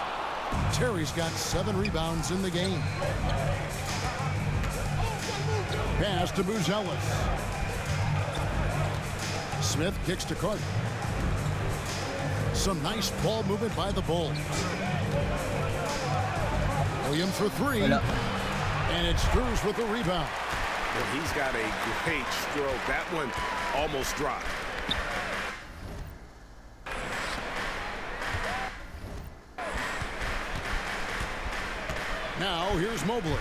Terry's got 7 rebounds in the game. Pass to Buzelis. Smith kicks to Carter. Some nice ball movement by the Bulls. Williams for 3. And it's Screws with the rebound. Well, he's got a great stroke. That one almost dropped. Now here's Mobley.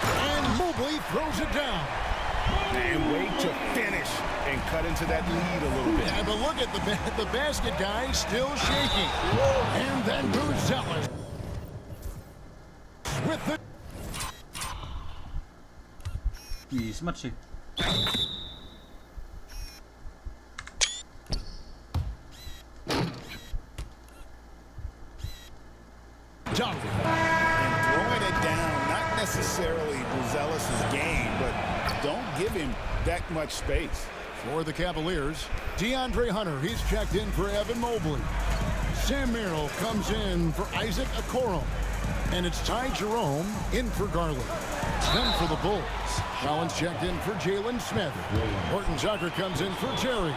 And Mobley throws it down. And wait to finish and cut into that lead a little bit. Yeah, but look at the basket guy still shaking. And then Buzelis with the... Smart sih. Dunk. And throwing it down, not necessarily Buzelis' game, but don't give him that much space. For the Cavaliers, DeAndre Hunter, he's checked in for Evan Mobley. Sam Merrill comes in for Isaac Okoro. And it's Ty Jerome in for Garland. Then for the Bulls, Collins checked in for Jalen Smith. Horton Tucker comes in for Terry.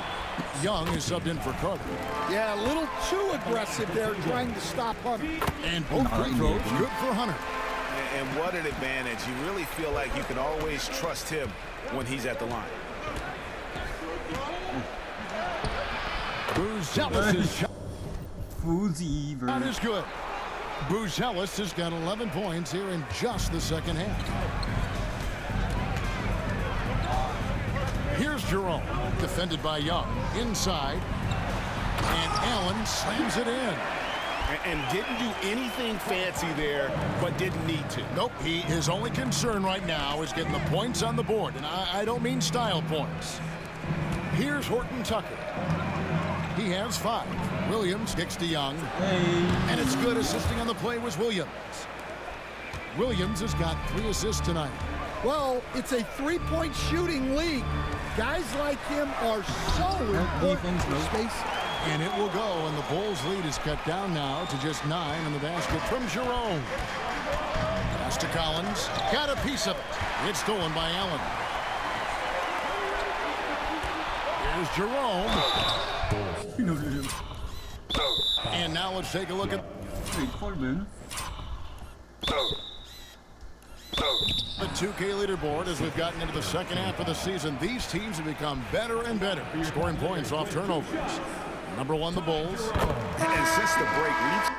Young is subbed in for Carter. Yeah, a little too aggressive there trying to stop Hunter. And both free throws good for Hunter. And what an advantage. You really feel like you can always trust him when he's at the line. Buzelis' shot Fuzzy is good. Buzelis has got 11 points here in just the second half. Here's Jerome, defended by Young. Inside. And Allen slams it in. And didn't do anything fancy there, but didn't need to. Nope, his only concern right now is getting the points on the board. And I don't mean style points. Here's Horton Tucker. He has 5. Williams kicks to Young. And it's good. Assisting on the play was Williams. Williams has got 3 assists tonight. Well, it's a 3-point shooting league. Guys like him are so important for space. And it will go, and the Bulls' lead is cut down now to just 9 in the basket from Jerome. Pass to Collins. Got a piece of it. It's stolen by Allen. Here's Jerome. And now let's take a look at the 2K leaderboard as we've gotten into the second half of the season. These teams have become better and better, scoring points off turnovers. Number 1, the Bulls. And since the break, we've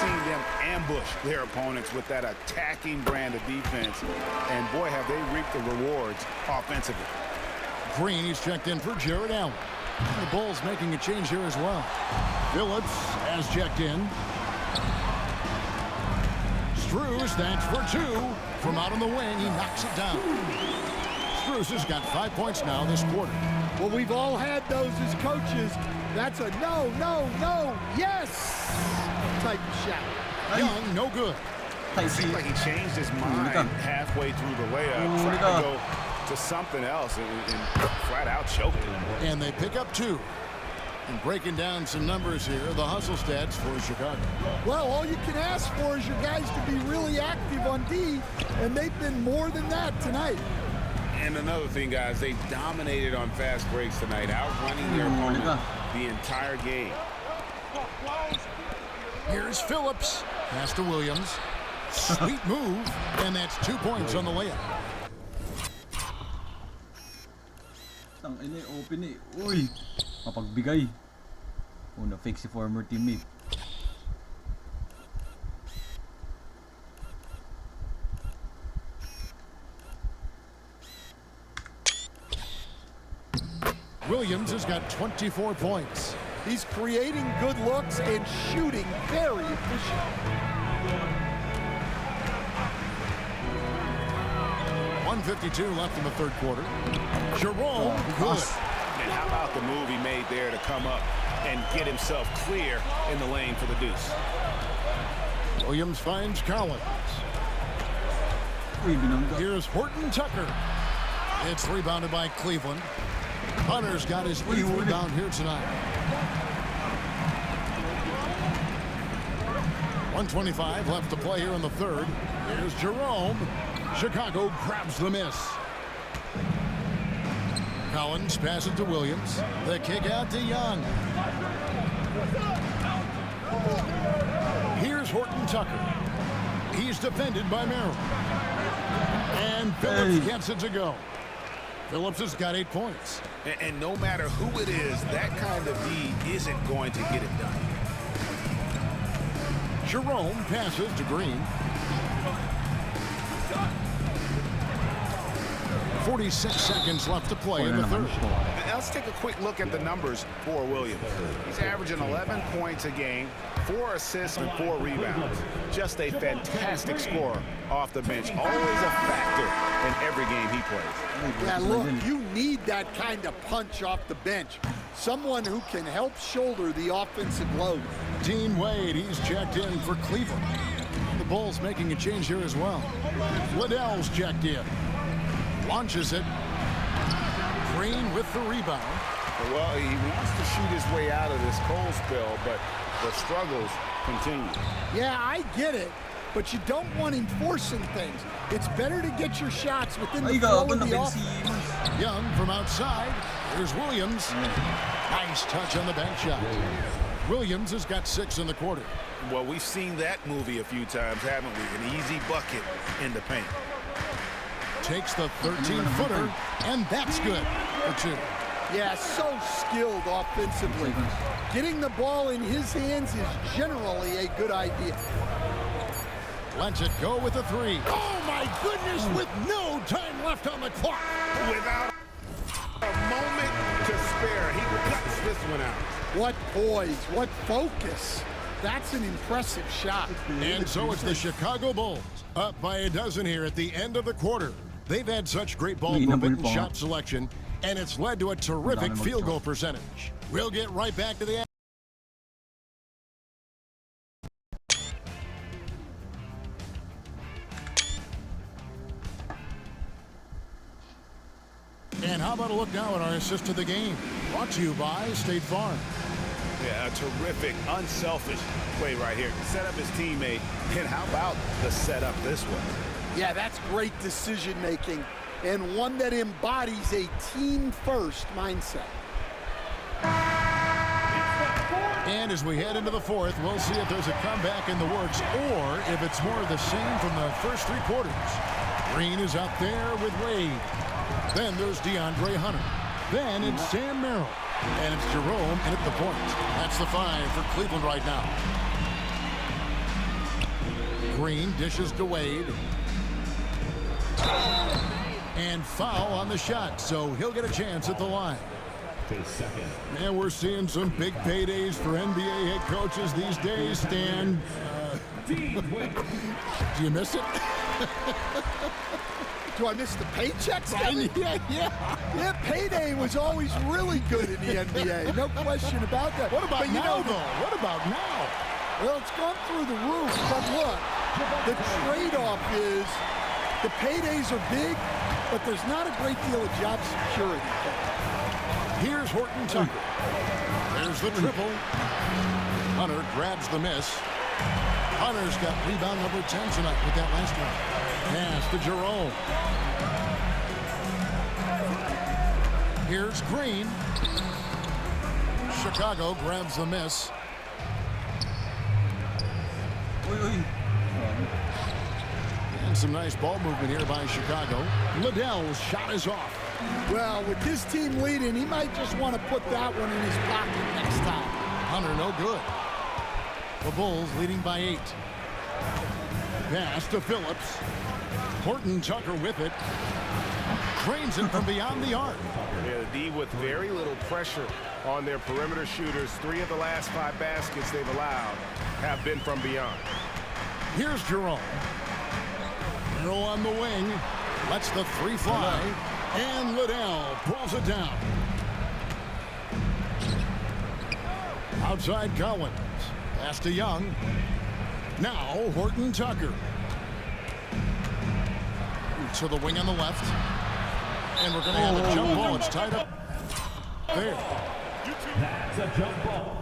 Seen them ambush their opponents with that attacking brand of defense. And boy, have they reaped the rewards offensively. Green, he's checked in for Jared Allen. The Bulls making a change here as well. Phillips has checked in. Screws, that's for 2. From out on the wing, he knocks it down. Screws has got 5 points now this quarter. Well, we've all had those as coaches. That's a no, no, no, yes type of shot. Young, no good. It seemed like he changed his mind halfway through the layup, trying to go to something else and flat out choked him. And they pick up 2. And breaking down some numbers here, the hustle stats for Chicago. Well, all you can ask for is your guys to be really active on D, and they've been more than that tonight. And another thing, guys, they dominated on fast breaks tonight, outrunning their opponent the entire game. Here's Phillips. Pass to Williams. Sweet move. And that's 2 points on the layup. Tang ini open eh. Uy, mapagbigay. Oh, na-fake si former teammate. Williams has got 24 points. He's creating good looks and shooting very efficient. .152 left in the third quarter. Jerome, good. And how about the move he made there to come up and get himself clear in the lane for the deuce? Williams finds Collins. Here's Horton Tucker. It's rebounded by Cleveland. Hunter's got his 8th rebound here tonight. 1:25 left to play here in the third. Here's Jerome. Chicago grabs the miss. Collins passes to Williams. The kick out to Young. Here's Horton Tucker. He's defended by Merrill. And Phillips gets it to go. Phillips has got 8 points. And no matter who it is, that kind of D isn't going to get it done. Jerome passes to Green. 46 seconds left to play in the third. Now let's take a quick look at the numbers for Williams. He's averaging 11 points a game, 4 assists and 4 rebounds. Just a fantastic scorer off the bench. Always a factor in every game he plays. Yeah, look, you need that kind of punch off the bench. Someone who can help shoulder the offensive load. Dean Wade, he's checked in for Cleveland. The Bulls making a change here as well. Liddell's checked in. Launches it. Green with the rebound. Well, he wants to shoot his way out of this cold spell, but the struggles continue. Yeah, I get it, but you don't want him forcing things. It's better to get your shots within the flow of the offense. Young from outside. Here's Williams. Nice touch on the bank shot. Williams has got 6 in the quarter. Well, we've seen that movie a few times, haven't we? An easy bucket in the paint. Takes the 13-footer, and that's good for 2. Yeah, so skilled offensively. Getting the ball in his hands is generally a good idea. Lets it go with a 3. Oh, my goodness, with no time left on the clock. Without a moment to spare, he cuts this one out. What poise, what focus. That's an impressive shot. And so it's the Chicago Bulls up by a dozen here at the end of the quarter. They've had such great ball movement and shot selection, and it's led to a terrific field goal percentage. We'll get right back to the And how about a look now at our assist of the game? Brought to you by State Farm. Yeah, a terrific, unselfish play right here. Set up his teammate, and how about the setup this way? Yeah, that's great decision-making, and one that embodies a team-first mindset. And as we head into the fourth, we'll see if there's a comeback in the works or if it's more of the same from the first 3 quarters. Green is out there with Wade. Then there's DeAndre Hunter. Then it's Sam Merrill. And it's Jerome in at the point. That's the 5 for Cleveland right now. Green dishes to Wade. And foul on the shot, so he'll get a chance at the line. Man, we're seeing some big paydays for NBA head coaches these days, Stan. Do you miss it? Do I miss the paychecks? Yeah. Payday was always really good in the NBA. No question about that. What about now, though? What about now? Well, it's gone through the roof. But look, the trade-off is the paydays are big, but there's not a great deal of job security. Here's Horton Tucker. There's the triple. Hunter grabs the miss. Hunter's got rebound number 10 tonight with that last one. Pass to Jerome. Here's Green. Chicago grabs the miss. And some nice ball movement here by Chicago. Liddell's shot is off. Well, with his team leading, he might just want to put that one in his pocket next time. Hunter, no good. The Bulls leading by 8. Pass to Phillips. Horton Tucker with it. Drains it from beyond the arc. Yeah, the D with very little pressure on their perimeter shooters. 3 of the last 5 baskets they've allowed have been from beyond. Here's Jerome. Merrill on the wing. Lets the three fly. And Liddell pulls it down. Outside Collins. Pass to Young. Now Horton Tucker. To the wing on the left. And we're going to have a jump ball. It's tied up there. That's a jump ball.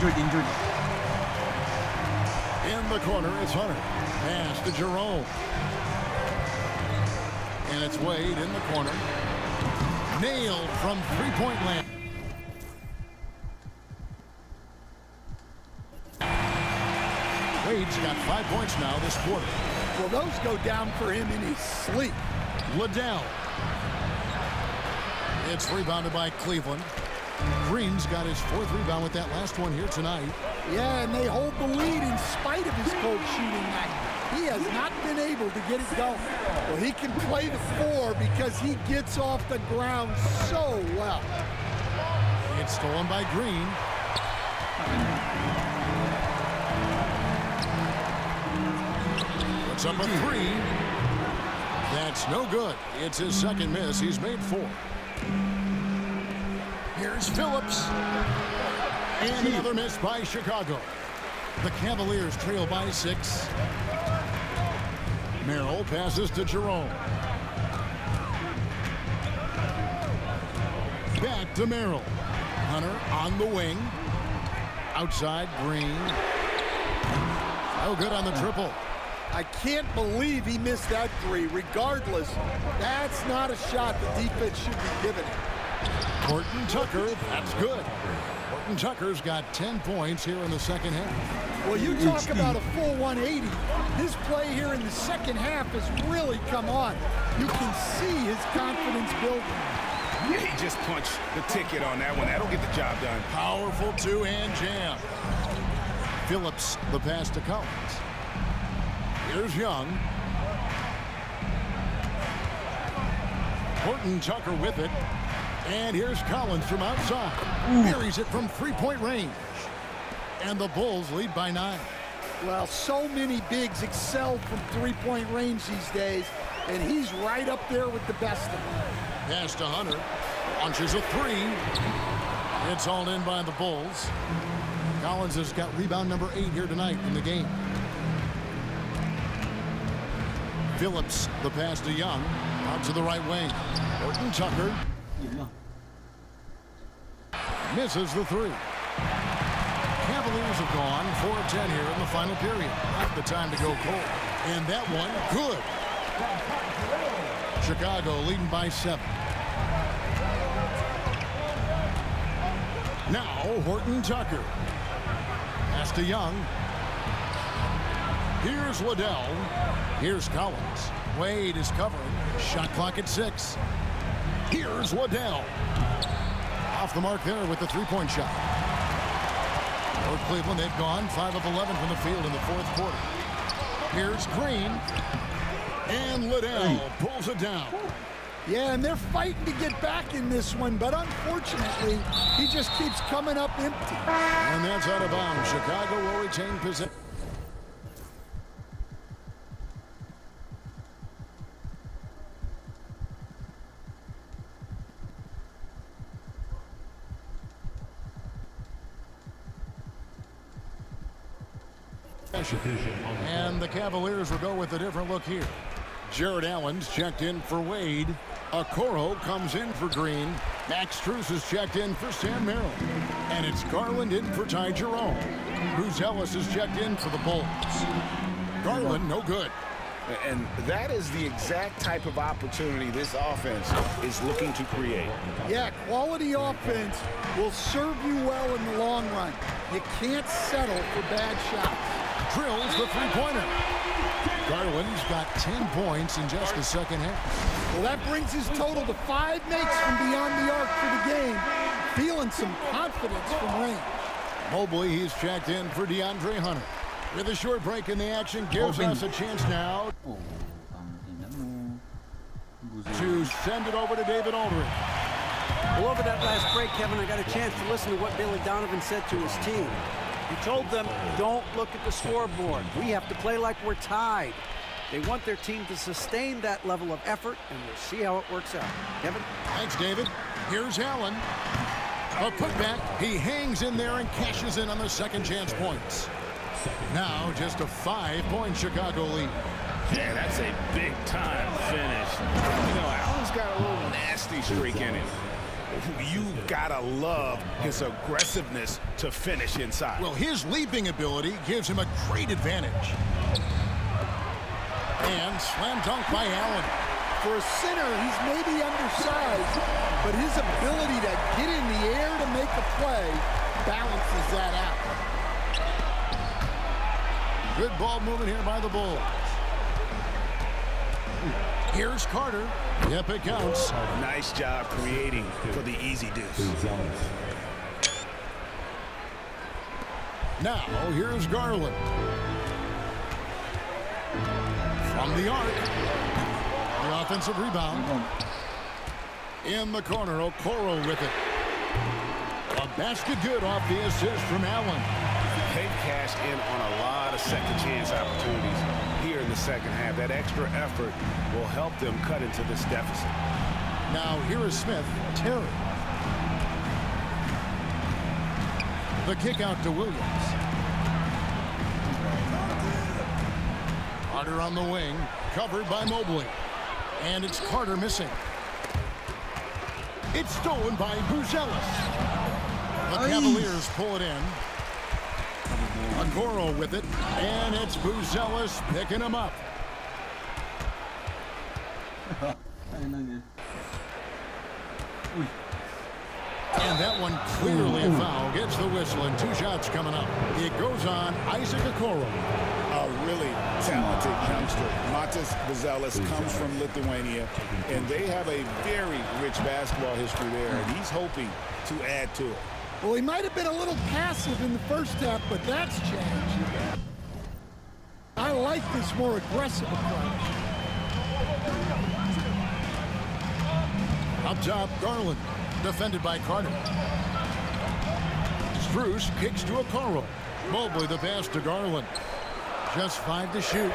Injured. In the corner, it's Hunter. Pass to Jerome. And it's Wade in the corner. Nailed from three-point land. Wade's got 5 points now this quarter. Well, those go down for him in his sleep. Liddell. It's rebounded by Cleveland. Green's got his 4th rebound with that last one here tonight. Yeah, and they hold the lead in spite of his cold shooting night. He has not been able to get it going. Well, he can play the 4 because he gets off the ground so well. It's stolen by Green. Puts up a 3. That's no good. It's his 2nd miss. He's made 4. Here's Phillips. And another miss by Chicago. The Cavaliers trail by 6. Merrill passes to Jerome. Back to Merrill. Hunter on the wing. Outside Green. No good on the triple. I can't believe he missed that 3. Regardless, that's not a shot the defense should be giving him. Horton Tucker, that's good. Horton Tucker's got 10 points here in the 2nd half. Well, you talk about a full 180. His play here in the 2nd half has really come on. You can see his confidence building. He just punched the ticket on that one. That'll get the job done. Powerful 2-hand jam. Phillips, the pass to Collins. Here's Young. Horton Tucker with it. And here's Collins from outside. Buries it from 3-point range. And the Bulls lead by 9. Well, so many bigs excel from 3-point range these days, and he's right up there with the best of them. Pass to Hunter. Launches a 3. It's hauled in by the Bulls. Collins has got rebound number 8 here tonight in the game. Phillips, the pass to Young. Out to the right wing. Horton Tucker. Misses the 3. Cavaliers have gone 4 of 10 here in the final period. Not the time to go cold. And that one, good. Chicago leading by 7. Now Horton Tucker. Pass to Young. Here's Liddell. Here's Collins. Wade is covering. Shot clock at 6. Here's Liddell. Off the mark there with the 3-point shot. For Cleveland, they've gone 5 of 11 from the field in the 4th quarter. Here's Green. And Liddell pulls it down. Yeah, and they're fighting to get back in this one, but unfortunately, he just keeps coming up empty. And that's out of bounds. Chicago will retain possession. And the Cavaliers will go with a different look here. Jared Allen's checked in for Wade. Okoro comes in for Green. Max Strus is checked in for Sam Merrill. And it's Garland in for Ty Jerome. Bruce Ellis is checked in for the Bulls. Garland, no good. And that is the exact type of opportunity this offense is looking to create. Yeah, quality offense will serve you well in the long run. You can't settle for bad shots. Drills the 3-pointer. Garland's He's got 10 points in just the second half. Well, that brings his total to 5 makes from beyond the arc for the game. Feeling some confidence from range. Mobley, he's checked in for DeAndre Hunter. With a short break in the action, gives us a chance now to send it over to David Aldridge. Well, over that last break, Kevin, I got a chance to listen to what Billy Donovan said to his team. He told them, don't look at the scoreboard. We have to play like we're tied. They want their team to sustain that level of effort, and we'll see how it works out. Kevin? Thanks, David. Here's Allen. A putback. He hangs in there and cashes in on the second chance points. Now just a 5-point Chicago lead. Yeah, that's a big-time finish. You know, Allen's got a little nasty streak in him. You gotta love his aggressiveness to finish inside. Well, his leaping ability gives him a great advantage. And slam dunk by Allen. For a center, he's maybe undersized, but his ability to get in the air to make a play balances that out. Good ball movement here by the Bulls. Here's Carter. Yep, it counts. Nice job creating for the easy deuce. Now, here's Garland. From the arc. The offensive rebound. In the corner, Okoro with it. A basket good off the assist from Allen. They've cashed in on a lot of second chance opportunities here in the second half. That extra effort will help them cut into this deficit. Now here is Smith. Terry. The kick out to Williams. Carter on the wing, covered by Mobley. And it's Carter missing. It's stolen by Buzelis. The Cavaliers pull it in. Okoro with it, and it's Buzelis picking him up. And that one clearly a foul. Gets the whistle, and 2 shots coming up. It goes on Isaac Okoro. A really talented youngster. Matas Buzelis comes from Lithuania, and they have a very rich basketball history there, and he's hoping to add to it. Well, he might have been a little passive in the first half, but that's changed. I like this more aggressive approach. Up top, Garland, defended by Carter. Strus kicks to Okoro. Mobley the pass to Garland. Just 5 to shoot.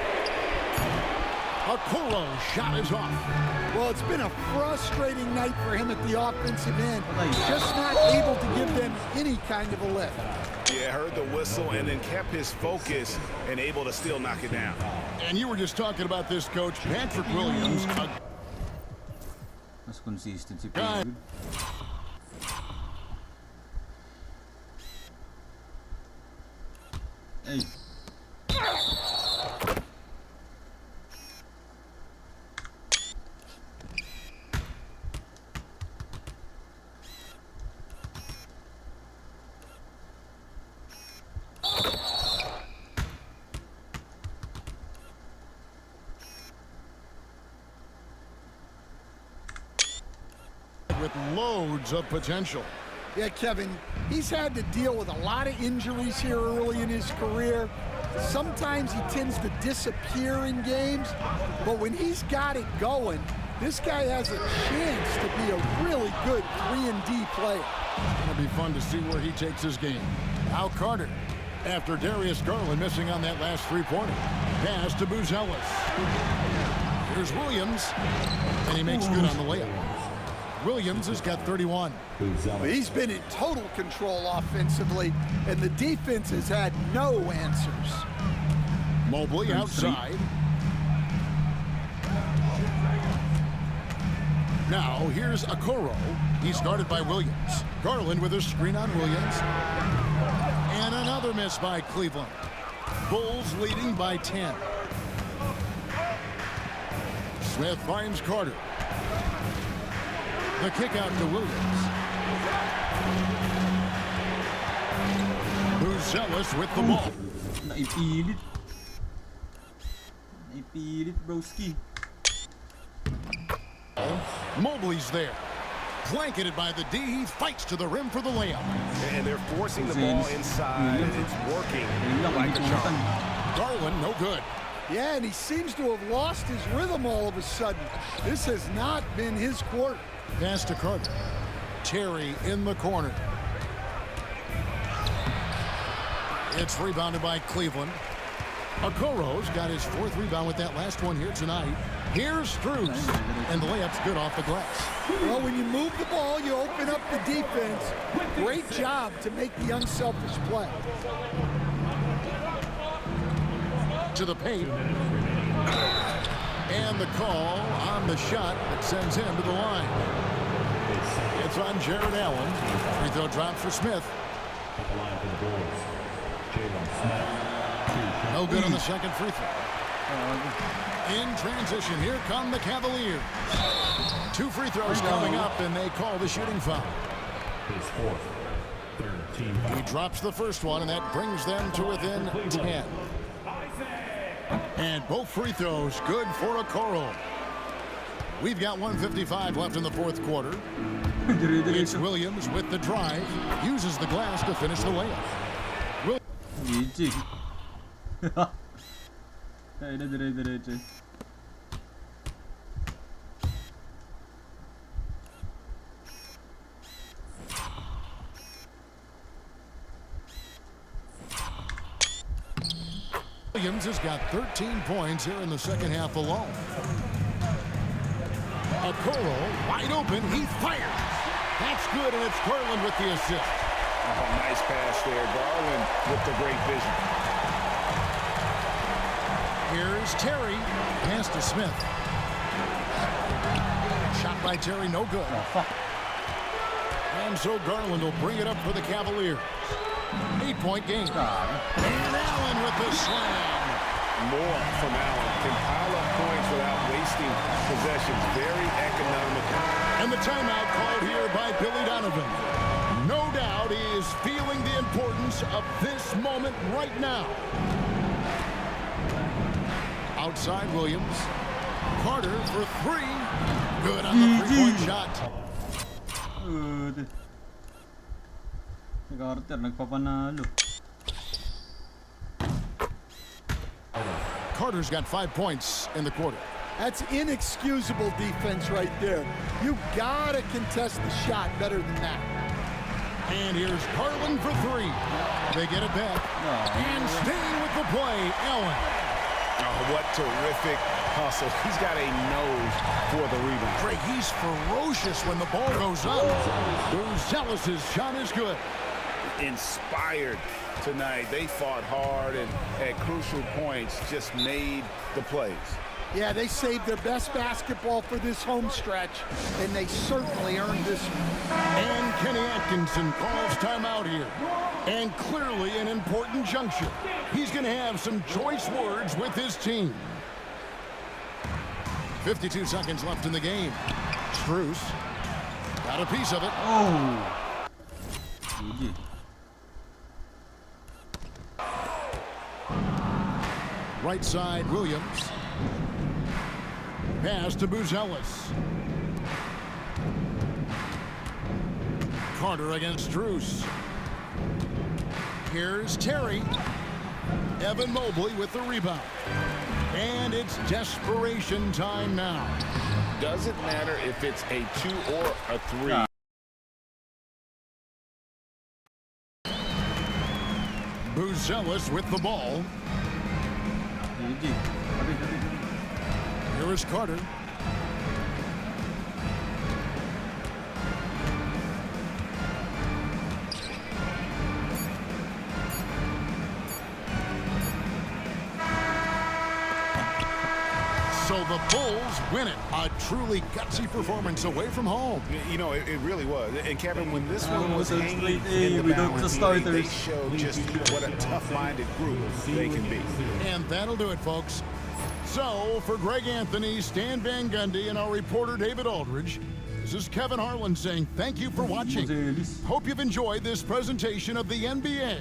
Okoro shot is off. Well, it's been a frustrating night for him at the offensive end. Just not able to give them any kind of a lift. Yeah, heard the whistle and then kept his focus and able to still knock it down. And you were just talking about this, Coach. Patrick Williams. Mas consistency. Hey. With loads of potential. Yeah, Kevin, he's had to deal with a lot of injuries here early in his career. Sometimes he tends to disappear in games, but when he's got it going, this guy has a chance to be a really good 3-and-D player. It'll be fun to see where he takes his game. Now Carter, after Darius Garland missing on that last 3-pointer. Pass to Buzelis. Here's Williams, and he makes good on the layup. Williams has got 31. He's been in total control offensively, and the defense has had no answers. Mobley outside. Now here's Okoro. He's guarded by Williams. Garland with a screen on Williams. And another miss by Cleveland. Bulls leading by 10. Smith finds Carter. The kick out to Williams. Buzelis with the ball. Naipilit. Ipilit, broski. Mobley's there. Blanketed by the D, he fights to the rim for the layup. And they're forcing the ball inside, and it's working like a charm. Garland, no good. Yeah, and he seems to have lost his rhythm all of a sudden. This has not been his quarter. Pass to Carter. Terry in the corner. It's rebounded by Cleveland. Okoro's got his 4th rebound with that last one here tonight. Here's Strus, and the layup's good off the glass. Well, when you move the ball, you open up the defense. Great job to make the unselfish play. To the paint. And the call on the shot that sends him to the line. It's on Jared Allen. Free throw drops for Smith. No good on the second free throw. In transition, here come the Cavaliers. 2 free throws coming up, and they call the shooting foul. He drops the first one, and that brings them to within 10. And both free throws good for Okoro. We've got 1:55 left in the 4th quarter. It's Williams with the drive. Uses the glass to finish the layup. GG. Kaya na dire-diretso. Williams has got 13 points here in the second half alone. Okoro wide open, he fires. That's good, and it's Garland with the assist. Oh, nice pass there. Garland with the great vision. Here's Terry. Pass to Smith. Shot by Terry, no good. And so Garland will bring it up for the Cavaliers. 8-point game. And Allen with the slam. More from Allen. Can pile up points without wasting possessions. Very economical. And the timeout called here by Billy Donovan. No doubt he is feeling the importance of this moment right now. Outside Williams. Carter for 3. Good on the 3-point shot. Carter nagpapanalo. Carter's got 5 points in the quarter. That's inexcusable defense right there. You gotta contest the shot better than that. And here's Garland for 3. They get it back. And staying with the play, Allen. Oh, what terrific hustle. He's got a nose for the rebound. Greg, he's ferocious when the ball goes up. Buzelis' shot is good. Inspired tonight. They fought hard and at crucial points just made the plays. Yeah, they saved their best basketball for this home stretch, and they certainly earned this one. And Kenny Atkinson calls timeout here. And clearly an important juncture. He's going to have some choice words with his team. 52 seconds left in the game. Strus got a piece of it. Oh. GG. Right side, Williams. Pass to Buzelis. Carter against Strus. Here's Terry. Evan Mobley with the rebound. And it's desperation time now. Doesn't matter if it's a 2 or a 3. Buzelis with the ball. Here is Carter. So the Bulls win it. A truly gutsy performance away from home. You know, it really was. And Kevin, when this one was was a hanging straight A in the without balance, the starters. they showed just what a tough-minded group they can be. And that'll do it, folks. So, for Greg Anthony, Stan Van Gundy, and our reporter David Aldridge, this is Kevin Harlan saying thank you for watching. Hope you've enjoyed this presentation of the NBA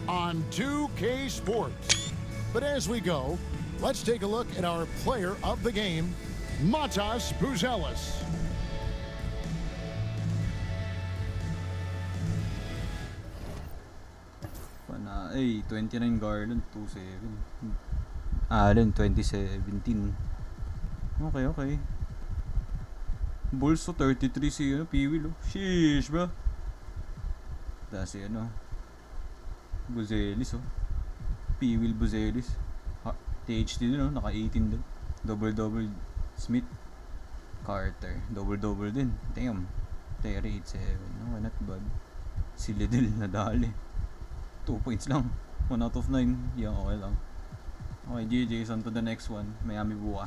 on 2K Sports. But as we go, Let's take a look at our player of the game, Matas Buzelis. Ay, 29 Garland, 2-7. Allen, 2017. Okay. Bulls, 33 si Piwil. Sheesh ba? Tapos si Buzelis Piwil Buzelis. THT din naka 18 din. Double-double. Smith. Carter. Double-double din. Damn. Terry, 8-7. Okay, not bad. Si Liddell nadali. 2 points lang. 1 out of 9. Yeah, okay lang. Okay, GG. On to the next one. Miami bukas.